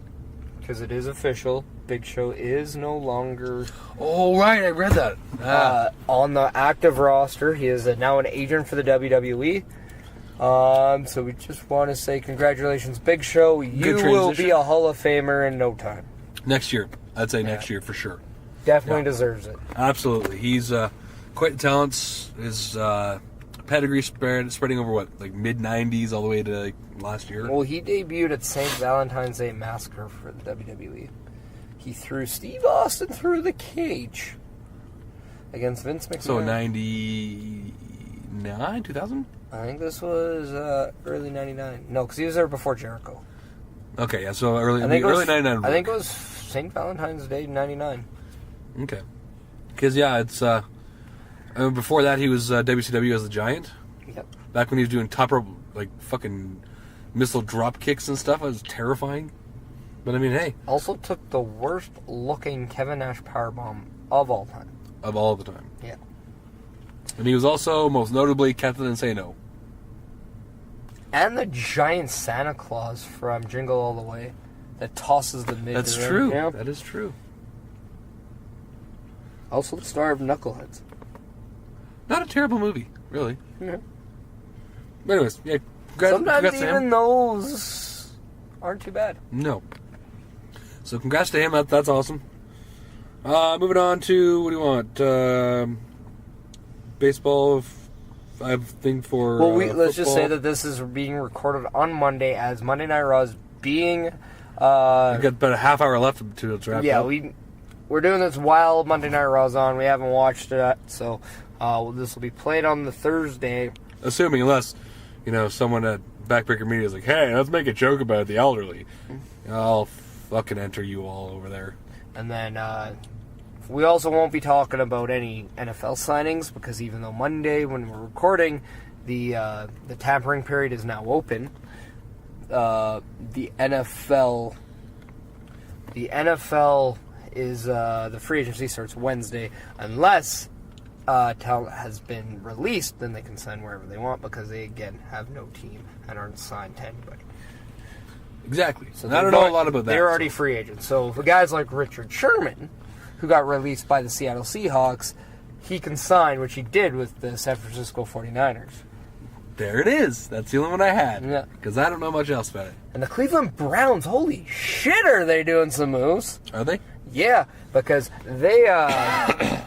because it is official. Big Show is no longer... Oh, right, I read that. On the active roster. He is now an agent for the WWE. So we just want to say congratulations, Big Show. You will be a Hall of Famer in no time. Next year. I'd say next year for sure. Definitely deserves it. Absolutely. He's quite the talent. His pedigree spreading over, what, like mid-90s all the way to last year? Well, he debuted at St. Valentine's Day Massacre for the WWE. He threw Steve Austin through the cage against Vince McMahon. So 99, 2000? I think this was early 99. No, because he was there before Jericho. Okay, yeah, so early 99. I think it was St. Valentine's Day 99. Okay. Because, yeah, it's... before that, he was WCW as the Giant. Yep. Back when he was doing top rope, like, fucking missile drop kicks and stuff. It was terrifying. But, I mean, hey. Also took the worst-looking Kevin Nash powerbomb of all time. Of all the time. Yeah. And he was also, most notably, Captain Insano. And the giant Santa Claus from Jingle All the Way that tosses the mid. That's true. Yeah. That is true. Also the star of Knuckleheads. Not a terrible movie, really. Yeah. But anyways, yeah. Sometimes even those aren't too bad. No. So congrats to him. That's awesome. Moving on to, what do you want? Baseball, I think for well, let's football. just say that this is being recorded on Monday as Monday Night Raw is being... We've got about a half hour left to wrap yeah, up. we're doing this while Monday Night Raw's on. We haven't watched it, so this will be played on the Thursday. Assuming, unless, someone at Backbreaker Media is like, hey, let's make a joke about the elderly. I'll fucking enter you all over there. And then we also won't be talking about any NFL signings, because even though Monday, when we're recording, the tampering period is now open, the NFL is the free agency starts Wednesday, unless talent has been released. Then they can sign wherever they want, because they again have no team and aren't signed to anybody. Exactly. So I don't know a lot about that. They're already free agents. So for guys like Richard Sherman, who got released by the Seattle Seahawks, he can sign, which he did with the San Francisco 49ers. There it is. That's the only one I had. Yeah. Because I don't know much else about it. And the Cleveland Browns, holy shit, are they doing some moves? Are they? Yeah, because they,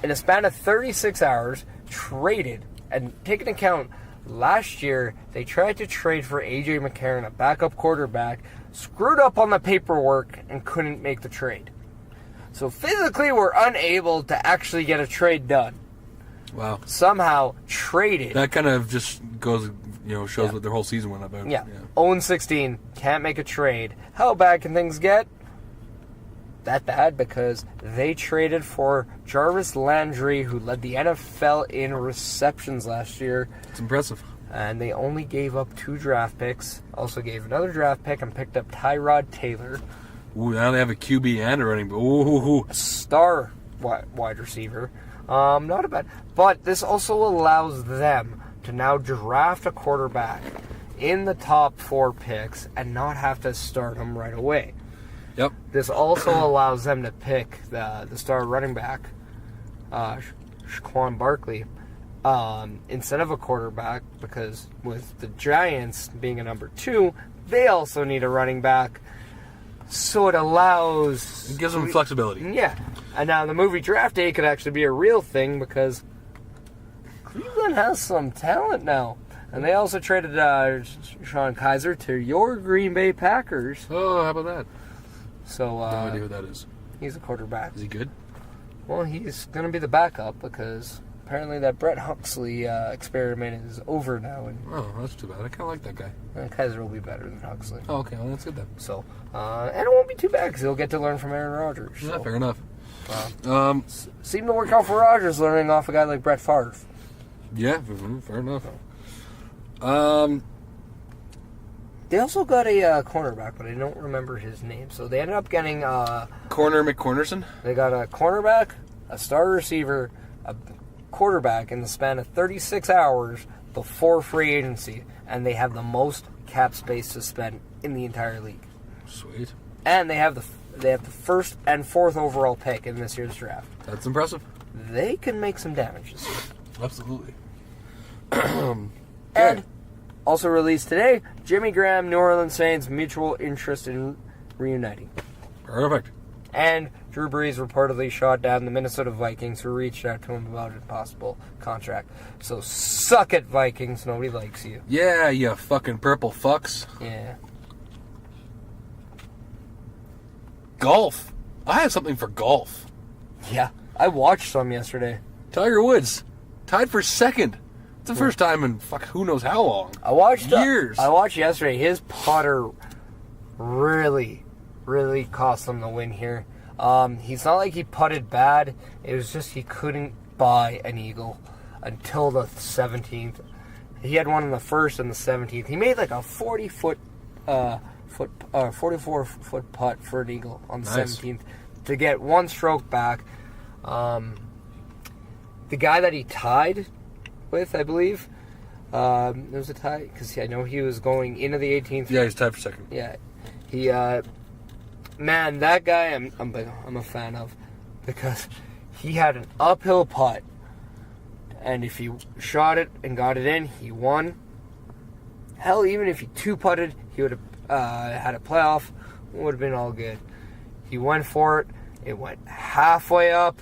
in a span of 36 hours, traded, and take into account, last year, they tried to trade for A.J. McCarron, a backup quarterback, screwed up on the paperwork, and couldn't make the trade. So physically, we're unable to actually get a trade done. Wow. Somehow traded. That kind of just goes, shows what their whole season went about. Yeah. 0-16, can't make a trade. How bad can things get? That bad, because they traded for Jarvis Landry, who led the NFL in receptions last year. It's impressive. And they only gave up 2 draft picks. Also gave another draft pick and picked up Tyrod Taylor. Ooh, now they have a QB and a running back. Ooh. A star wide receiver. Not a bad. But this also allows them to now draft a quarterback in the top 4 picks and not have to start them right away. Yep. This also allows them to pick the star running back, Shaquan Barkley, instead of a quarterback, because with the Giants being a number 2, they also need a running back. So it allows... It gives them flexibility. Yeah. And now the movie Draft Day could actually be a real thing because Cleveland has some talent now. And they also traded Sean Kaiser to your Green Bay Packers. Oh, how about that? So, No idea who that is. He's a quarterback. Is he good? Well, he's going to be the backup because apparently that Brett Huxley experiment is over now. And Oh, that's too bad. I kind of like that guy. Kaiser will be better than Huxley. Oh, okay. Well, that's good then. So, and it won't be too bad because he'll get to learn from Aaron Rodgers. Yeah, So, fair enough. seemed to work out for Rodgers learning off a guy like Brett Favre. Yeah, fair enough. They also got a cornerback, but I don't remember his name. So they ended up getting... Corner McCornerson? They got a cornerback, a star receiver, a quarterback in the span of 36 hours before free agency, and they have the most cap space to spend in the entire league. Sweet. And they have the first and 4th overall pick in this year's draft. That's impressive. They can make some damage this year. Absolutely. And also released today, Jimmy Graham, New Orleans Saints, mutual interest in reuniting. Perfect. And Drew Brees reportedly shot down the Minnesota Vikings, who reached out to him about a possible contract. So suck it, Vikings. Nobody likes you. Yeah, you fucking purple fucks. Yeah. Golf. I have something for golf. Yeah. I watched some yesterday. Tiger Woods. Tied for 2nd. It's the first time in who knows how long. I watched years. I watched yesterday. His putter really cost him the win here. He's not like he putted bad. It was just he couldn't buy an eagle until the 17th. He had one in the 1st and the 17th. He made like a 44 foot putt for an eagle on the 17th to get one stroke back. The guy that he tied with, I believe, it was a tie because I know he was going into the 18th. Yeah, he's tied for 2nd. Yeah, he man, that guy I'm a fan of because he had an uphill putt, and if he shot it and got it in, he won. Hell, even if he 2-putted, he would have had a playoff. Would have been all good. He went for it. It went halfway up,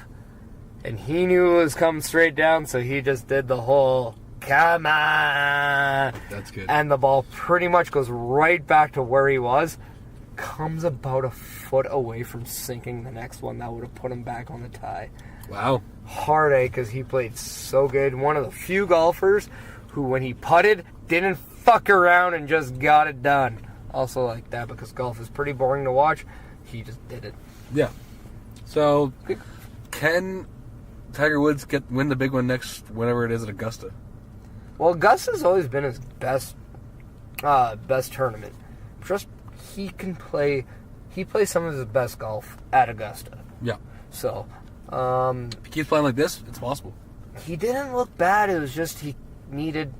and he knew it was coming straight down, so he just did the whole come on. That's good. And the ball pretty much goes right back to where he was. Comes about a foot away from sinking the next one. That would have put him back on the tie. Wow. Heartache because he played so good. One of the few golfers who, when he putted, didn't fuck around and just got it done. Also like that because golf is pretty boring to watch. He just did it. Yeah. So, can Tiger Woods win the big one next, whenever it is at Augusta? Well, Augusta's always been his best tournament. Just he plays some of his best golf at Augusta. Yeah. So, if he keeps playing like this, it's possible. He didn't look bad. It was just he needed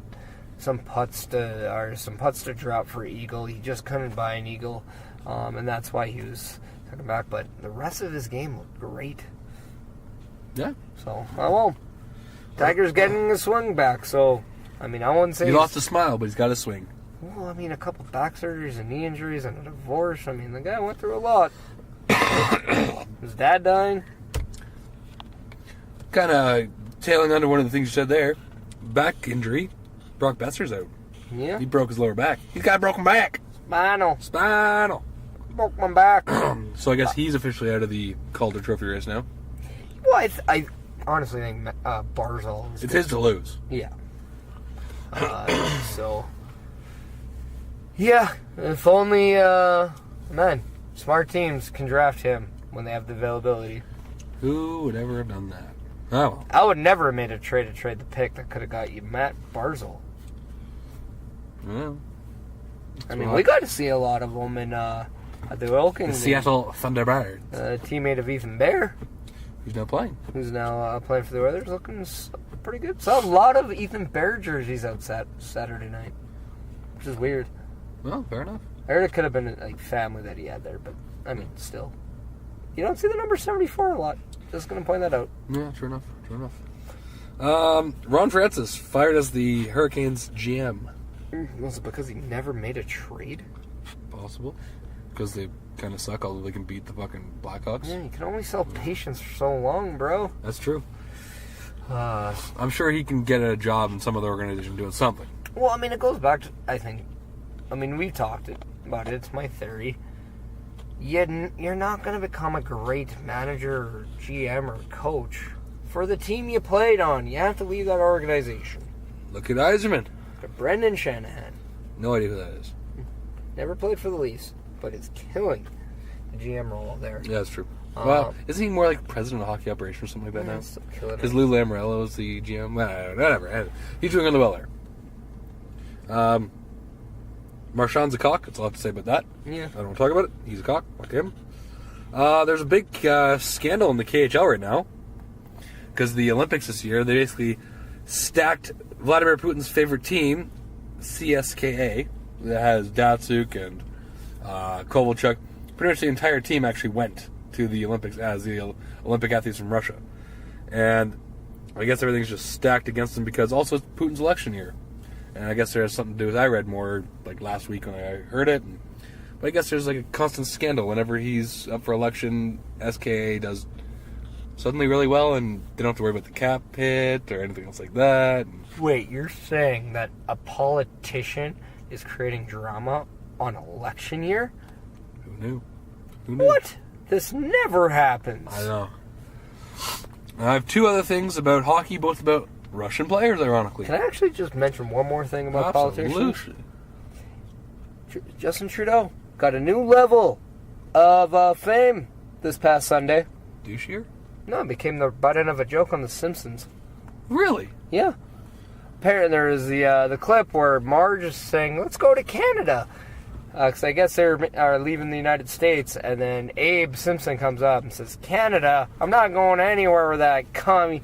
some putts to drop for eagle. He just couldn't buy an eagle, and that's why he was taken back. But the rest of his game looked great. Yeah. So, well, Tiger's getting a swing back. So, I mean, I wouldn't say He lost a smile, but he's got a swing. Well, I mean, a couple back surgeries and knee injuries and a divorce. I mean, the guy went through a lot. His dad dying. Kind of tailing under one of the things you said there. Back injury. Brock Besser's out. Yeah. He broke his lower back. He's got a broken back. Spinal. Broke my back. So I guess he's officially out of the Calder Trophy race now. Well, I honestly think Barzal is... It's his to lose. Yeah. So... Yeah, if only, man, smart teams can draft him when they have the availability. Who would ever have done that? Oh, well. I would never have made a trade to trade the pick that could have got you Matt Barzal. Well, I mean, we got to see a lot of them in at the Wilkins. the Seattle Thunderbirds. Teammate of Ethan Bear. He's now playing. Who's now playing for the Oilers, looking pretty good. Saw a lot of Ethan Bear jerseys out Saturday night, which is weird. Well, fair enough. I heard it could have been like family that he had there, but I mean, still, you don't see the number 74 a lot. Just gonna point that out. Yeah, true enough. Ron Francis fired as the Hurricanes GM. Was it because he never made a trade? Possible. Because they kind of suck, although they can beat the fucking Blackhawks. Yeah, you can only sell patience for so long, bro. That's true. I'm sure he can get a job in some other organization doing something. Well, I mean, it goes back to, we've talked about it. It's my theory. You're not going to become a great manager or GM or coach for the team you played on. You have to leave that organization. Look at Yzerman. Brendan Shanahan. No idea who that is. Never played for the Leafs, but is killing the GM role there. Yeah, that's true. Well, isn't he more like president of hockey operations or something like that now? Still killing Because it. Lou Lamoriello is the GM. Whatever. He's doing really well there. Marchand's a cock. That's all I have to say about that. Yeah. I don't want to talk about it. He's a cock. Fuck him. There's a big scandal in the KHL right now. Because the Olympics this year, they basically stacked Vladimir Putin's favorite team, CSKA, that has Datsuk and Kovalchuk. Pretty much the entire team actually went to the Olympics as the Olympic athletes from Russia. And I guess everything's just stacked against them because also it's Putin's election year. And I guess there's something to do with, I read more like last week when I heard it. But I guess there's like a constant scandal whenever he's up for election. SKA does suddenly really well and they don't have to worry about the cap hit or anything else like that. Wait, you're saying that a politician is creating drama on election year? Who knew? Who knew? What? This never happens. I know. I have two other things about hockey, both about Russian players, ironically. Can I actually just mention one more thing about politicians? Absolutely. Justin Trudeau got a new level of fame this past Sunday. Douchier? No, it became the butt end of a joke on The Simpsons. Really? Yeah. Apparently there is the clip where Marge is saying, let's go to Canada. Because I guess they're leaving the United States. And then Abe Simpson comes up and says, Canada? I'm not going anywhere where that commie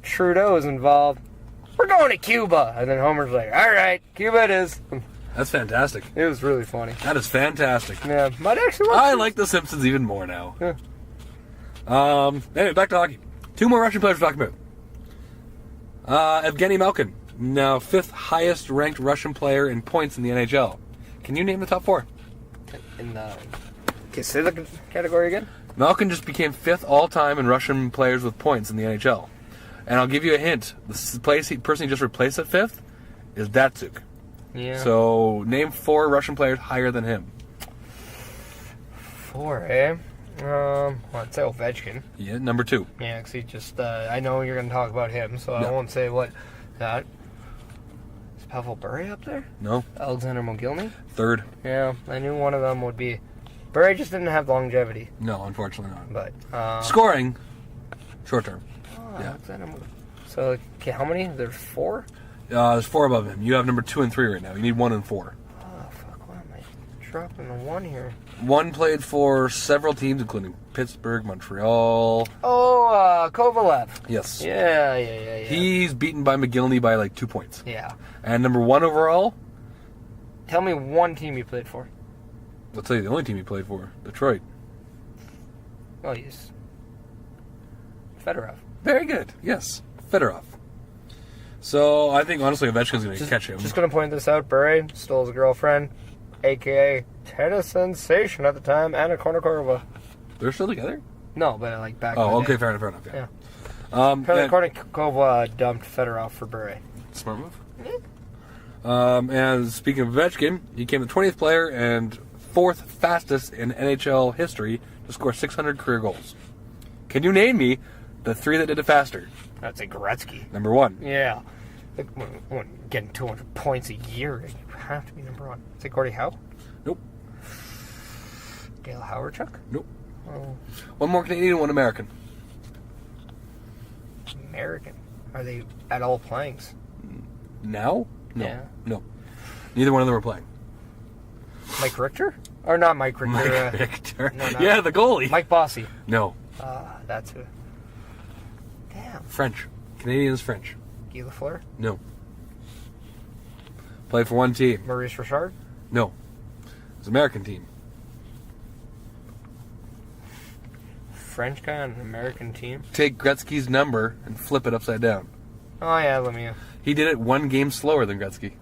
Trudeau is involved. We're going to Cuba. And then Homer's like, all right, Cuba it is. That's fantastic. It was really funny. That is fantastic. Yeah, might actually I like The Simpsons even more now. Yeah. Anyway, back to hockey. Two more Russian players to talk about. Evgeny Malkin, now fifth highest ranked Russian player in points in the NHL. Can you name the top four? Okay, say the category again. Malkin just became fifth all-time in Russian players with points in the NHL. And I'll give you a hint. The person he just replaced at fifth is Datsuk. Yeah. So, name four Russian players higher than him. Four, eh? I'd say Ovechkin. Yeah, number two. Yeah, because he just, I know you're going to talk about him, so I No. won't say what that. Is Pavel Bure up there? No. Alexander Mogilny? Third. Yeah, I knew one of them would be. Bure just didn't have longevity, No, unfortunately not. but, Scoring, short term. Yeah. Alexander So, okay, how many? There's four? There's four above him. You have number 2 and 3 right now. You need 1 and 4. Oh, fuck, why am I dropping the one here? One played for several teams, including Pittsburgh, Montreal. Oh, Kovalev. Yes. Yeah. He's beaten by McGillney by like 2 points. Yeah. And number 1 overall, Tell me one team you played for. I'll tell you the only team he played for, Detroit. Oh, yes. Fedorov. Very good. Yes. Fedorov. So I think honestly Ovechkin's going to catch him. Just going to point this out. Bure stole his girlfriend, a.k.a. tennis sensation at the time, Anna Kournikova. They're still together? No, but like back in Oh, the okay, day. fair enough. Yeah. Apparently Kournikova dumped Fedorov for Bure. Smart move. And speaking of Ovechkin, he became the 20th player and 4th fastest in NHL history to score 600 career goals. Can you name me the 3 that did it faster? That's a Gretzky. Number 1. Yeah. Like, when getting 200 points a year, you have to be number 1. Is it Gordie Howe? Nope. Dale Hawerchuk? Nope. Oh, One more Canadian, one American. American. Are they at all playing? Now? No. Yeah. No. Neither one of them are playing. Mike Richter? Or not Mike Richter. Mike Victor. no. Yeah, the goalie. Mike Bossy. No. That's who. Damn. French. Canadian's French. Guy Lafleur? No. Played for one team. Maurice Richard? No. It's an American team. French guy on an American team? Take Gretzky's number and flip it upside down. Oh, yeah, Lemieux. He did it one game slower than Gretzky.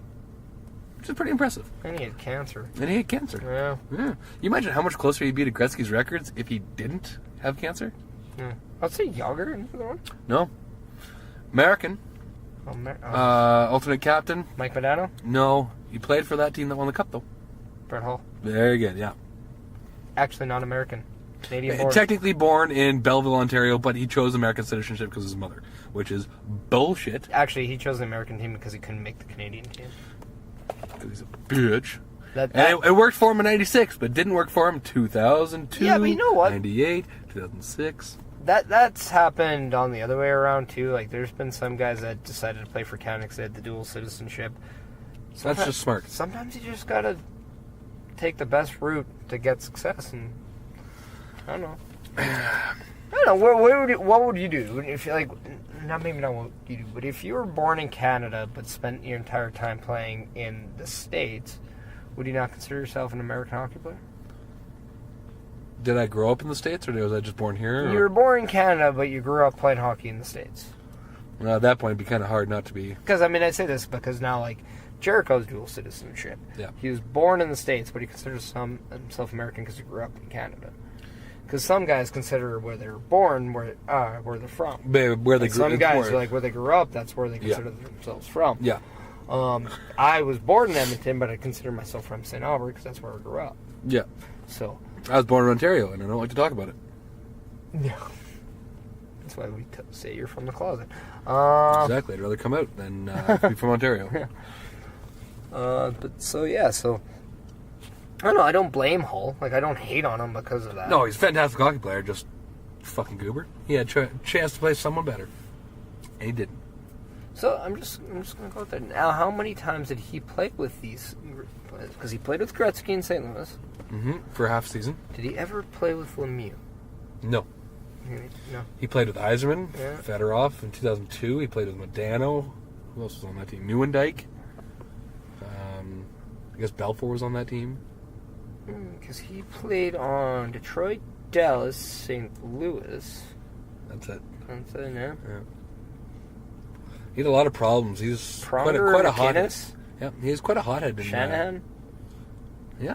Which is pretty impressive. And he had cancer. And he had cancer. Yeah. You imagine how much closer he'd be to Gretzky's records if he didn't have cancer? Yeah. I'd say Yager in the other one. No. American. Alternate captain. Mike Modano? No. He played for that team that won the cup, though. Brett Hull? Very good, yeah. Actually not American. Canadian born. Technically born in Belleville, Ontario, but he chose American citizenship because of his mother, which is bullshit. Actually, he chose the American team because he couldn't make the Canadian team. Because he's a bitch. And it worked for him in 96, but didn't work for him in 2002, yeah, but you know what? 98, 2006. That's happened on the other way around, too. Like, there's been some guys that decided to play for Canada because they had the dual citizenship. That's just smart. Sometimes you just gotta take the best route to get success, and I don't know. I don't know. What would you do if you maybe not what you do, but if you were born in Canada but spent your entire time playing in the States, would you not consider yourself an American hockey player? Did I grow up in the States, or was I just born here? You were born in Canada, but you grew up playing hockey in the States. Well, at that point, it'd be kind of hard not to be. Because I say this because now, Jericho's dual citizenship. Yeah. He was born in the States, but he considers himself American because he grew up in Canada. Because some guys consider where they're born where they're from. Where they some guys are where they grew up, that's where they consider themselves from. Yeah. I was born in Edmonton, but I consider myself from St. Albert because that's where I grew up. Yeah. So. I was born in Ontario, and I don't like to talk about it. Yeah. That's why we say you're from the closet. Exactly. I'd rather come out than be from Ontario. Yeah. So I don't know. I don't blame Hull. I don't hate on him because of that. No, he's a fantastic hockey player. Just fucking goober. He had a chance to play someone better, and he didn't. So I'm just gonna go with that. Now, how many times did he play with these? Because he played with Gretzky in St. Louis. Mm-hmm. For half a season. Did he ever play with Lemieux? No. No. He played with Yzerman, Yeah. Fedorov in 2002. He played with Modano. Who else was on that team? Nieuwendyk. I guess Belfour was on that team. Because he played on Detroit, Dallas, St. Louis. That's it. That's it, yeah. He had a lot of problems. He's quite a hothead. Yeah, he's quite a hothead. Shanahan? Yeah.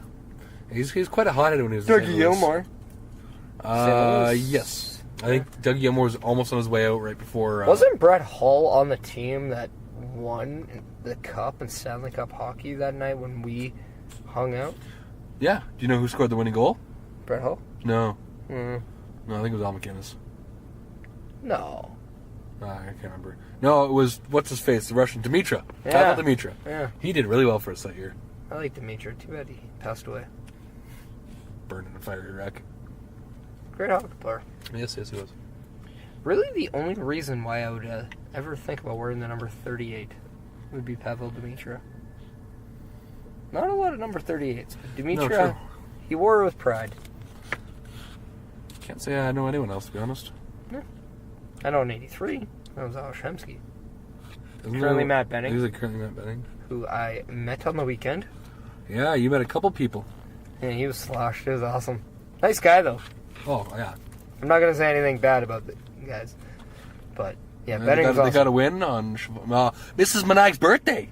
He's quite a hothead when he was Dougie Gilmore. Yes. I think Dougie Gilmore was almost on his way out right before... Wasn't Brett Hull on the team that won the Cup and Stanley Cup hockey that night when we hung out? Yeah. Do you know who scored the winning goal? Brett Hull? No. Mm. No, I think it was Al McInnes. No. I can't remember. No, it was, what's his face, the Russian, Dimitra. Yeah. Pavel Dimitra. Yeah. He did really well for us that year. I like Dimitra. Too bad he passed away. Burned in a fiery wreck. Great hockey player. Yes, he was. Really, the only reason why I would ever think about wearing the number 38 would be Pavel Dimitra. Not a lot of number 38s, but Dimitra, No, he wore it with pride. Can't say I know anyone else, to be honest. Yeah. I know an 83. That was Oshemsky. Isn't Currently there- Matt Benning. He's currently Matt Benning. Who I met on the weekend. Yeah, you met a couple people. Yeah, he was sloshed. It was awesome. Nice guy, though. Oh, yeah. I'm not going to say anything bad about the guys. But, yeah, And Benning was they awesome. got a win on Mrs. Meniac's birthday.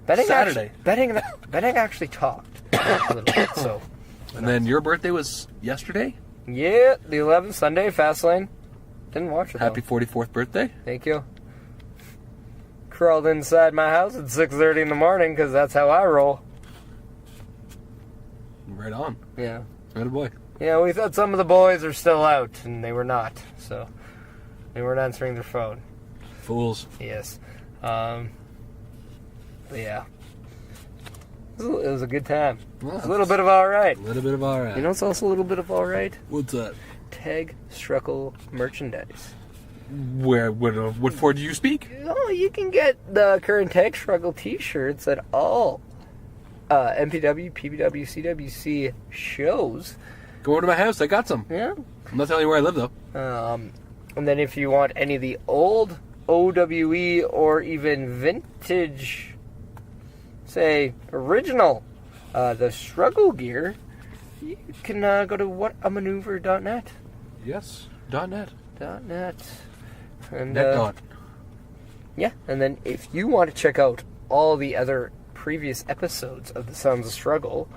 Benning Saturday. Benning actually talked a little bit, so. And then your birthday was yesterday? Yeah, the 11th, Sunday, FastLane. Didn't watch it, Happy though. 44th birthday. Thank you. Crawled inside my house at 6:30 in the morning, because that's how I roll. Right on. Yeah. Right boy. Yeah, we thought some of the boys were still out, and they were not, so they weren't answering their phone. Fools. Yes. But yeah. It was a good time. Well, It's a little bit of alright. A little bit of alright. You know what's also a little bit of alright? What's that? Tag Struckle merchandise. What for do you speak? Oh, you can get the current Tag Struggle t-shirts at all MPW, PBW, CWC shows. Go over to my house. I got some. Yeah. I'm not telling you where I live, though. And then if you want any of the old OWE or even vintage, say, original, the struggle gear, you can go to whatamaneuver.net. Yes. .net. .net. And, Net. Yeah, and then if you want to check out all the other previous episodes of The Sounds of Struggle,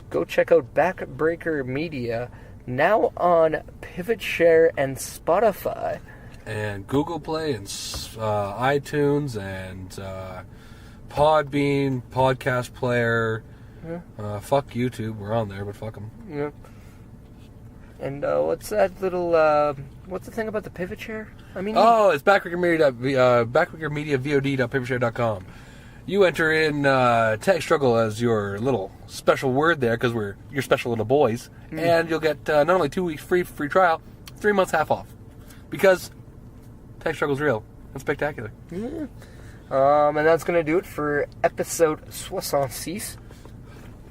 go check out Backbreaker Media, now on PivotShare and Spotify. And Google Play and iTunes and Podbean, Podcast Player. Yeah. Fuck YouTube. We're on there, but fuck them. Yeah. And what's that little, what's the thing about the PivotShare? I mean... Oh, it's Backbreaker Media VOD.pivotshare.com. You enter in Tag Struggle as your little special word there, because we're your special little boys, and you'll get not only 2 weeks free trial, 3 months half off. Because Tag Struggle's real and spectacular. Yeah. And that's going to do it for episode 66.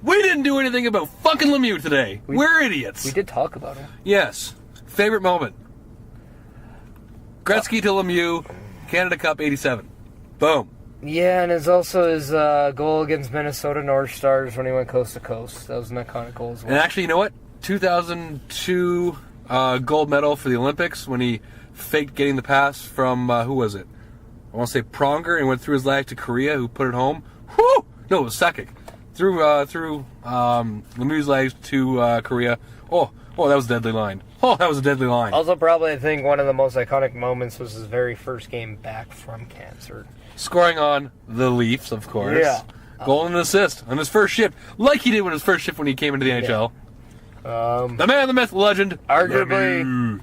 We didn't do anything about fucking Lemieux today. We're idiots. We did talk about him. Yes. Favorite moment. Gretzky to Lemieux, Canada Cup 87. Boom. Yeah, and it's also his goal against Minnesota North Stars when he went coast to coast. That was an iconic goal as well. And actually, you know what? 2002 gold medal for the Olympics when he faked getting the pass from, who was it? I want to say Pronger, and went through his leg to Korea, who put it home. Whoo! No, it was Sakic. Through Lemieux's legs to Korea. Oh, that was a deadly line. Oh, that was a deadly line. Also, probably, I think one of the most iconic moments was his very first game back from cancer. Scoring on the Leafs, of course. Yeah. Goal and assist on his first shift, like he did when his first shift when he came into the NHL. The man, the myth, legend. Arguably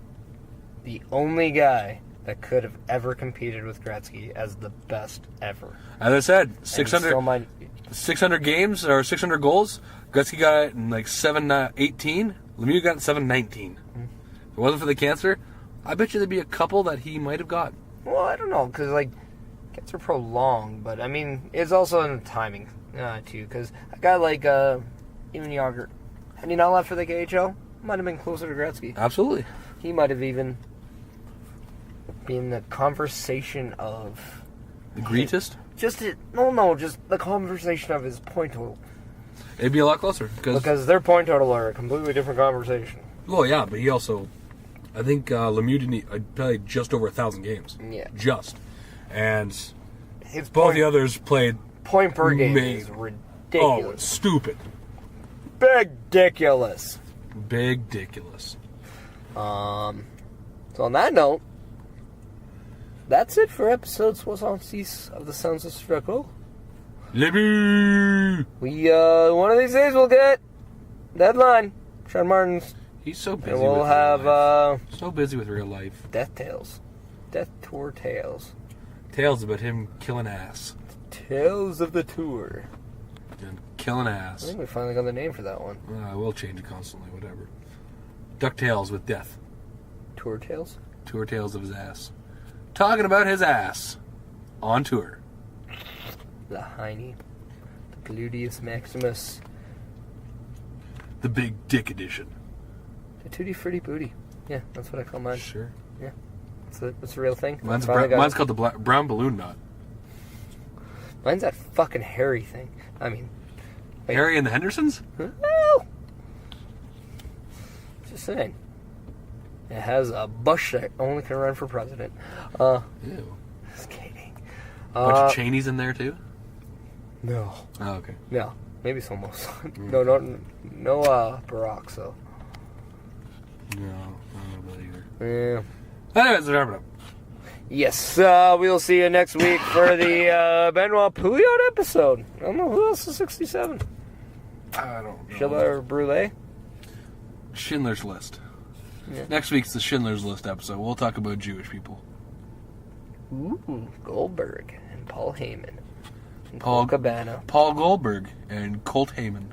the only guy that could have ever competed with Gretzky as the best ever. As I said, 600 games or 600 goals. Gretzky got it in like 718. Lemieux got it in 719. If it wasn't for the cancer, I bet you there'd be a couple that he might have got. Well, I don't know, because like cancer prolonged, but I mean it's also in the timing too. Because a guy like even Yager, had he not left for the KHL, might have been closer to Gretzky. Absolutely. He might have even been the conversation of the greatest. Just the conversation of his point total. It'd be a lot closer because their point total are a completely different conversation. Well, yeah, but he also, I think Lemieux didn't played just over 1,000 games. Yeah, just, and his both the others played point per game is ridiculous. Oh, it's stupid. Big-diculous. Big-diculous. So on that note, that's it for episode 66 of The Sounds of Struggle. Lemieux! We, one of these days we'll get deadline. Shaun Martens. He's so busy. And we'll have, so busy with real life. Death Tales. Death Tour Tales. Tales about him killing ass. Tales of the Tour. And killing ass. I think we finally got the name for that one. We'll change it constantly, whatever. DuckTales with death. Tour Tales? Tour Tales of his ass. Talking about his ass. On tour. The Heine. The Gluteus Maximus. The Big Dick Edition. The Tutti Frutti Booty. Yeah, that's what I call mine. Sure. Yeah. It's a real thing. Mine's called the brown balloon knot. Mine's that fucking hairy thing. I mean... Wait. Harry and the Hendersons? Well, just saying. It has a bush that only can run for president. Ew. Just kidding. Bunch of Cheneys in there, too? No. Oh, okay. No. Maybe Somos. No, Barack, so... No, I don't know about either. Yeah. Anyways, wrap it up. Yes, we'll see you next week for the Benoit Pouliot episode. I don't know who else is 67. I don't know. Schiller Brule? Schindler's List. Yeah. Next week's the Schindler's List episode. We'll talk about Jewish people. Ooh, Goldberg and Paul Heyman. And Paul Cabana. Paul Goldberg and Colt Heyman.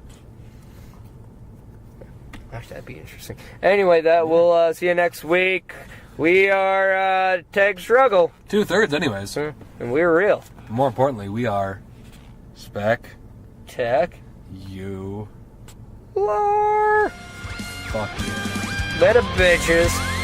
Actually, that'd be interesting. Anyway, we'll see you next week. We are Tag Struggle. 2/3 anyways. And we're real. More importantly, we are Spec. Tech. You. Lar. Fuck you. Later, bitches.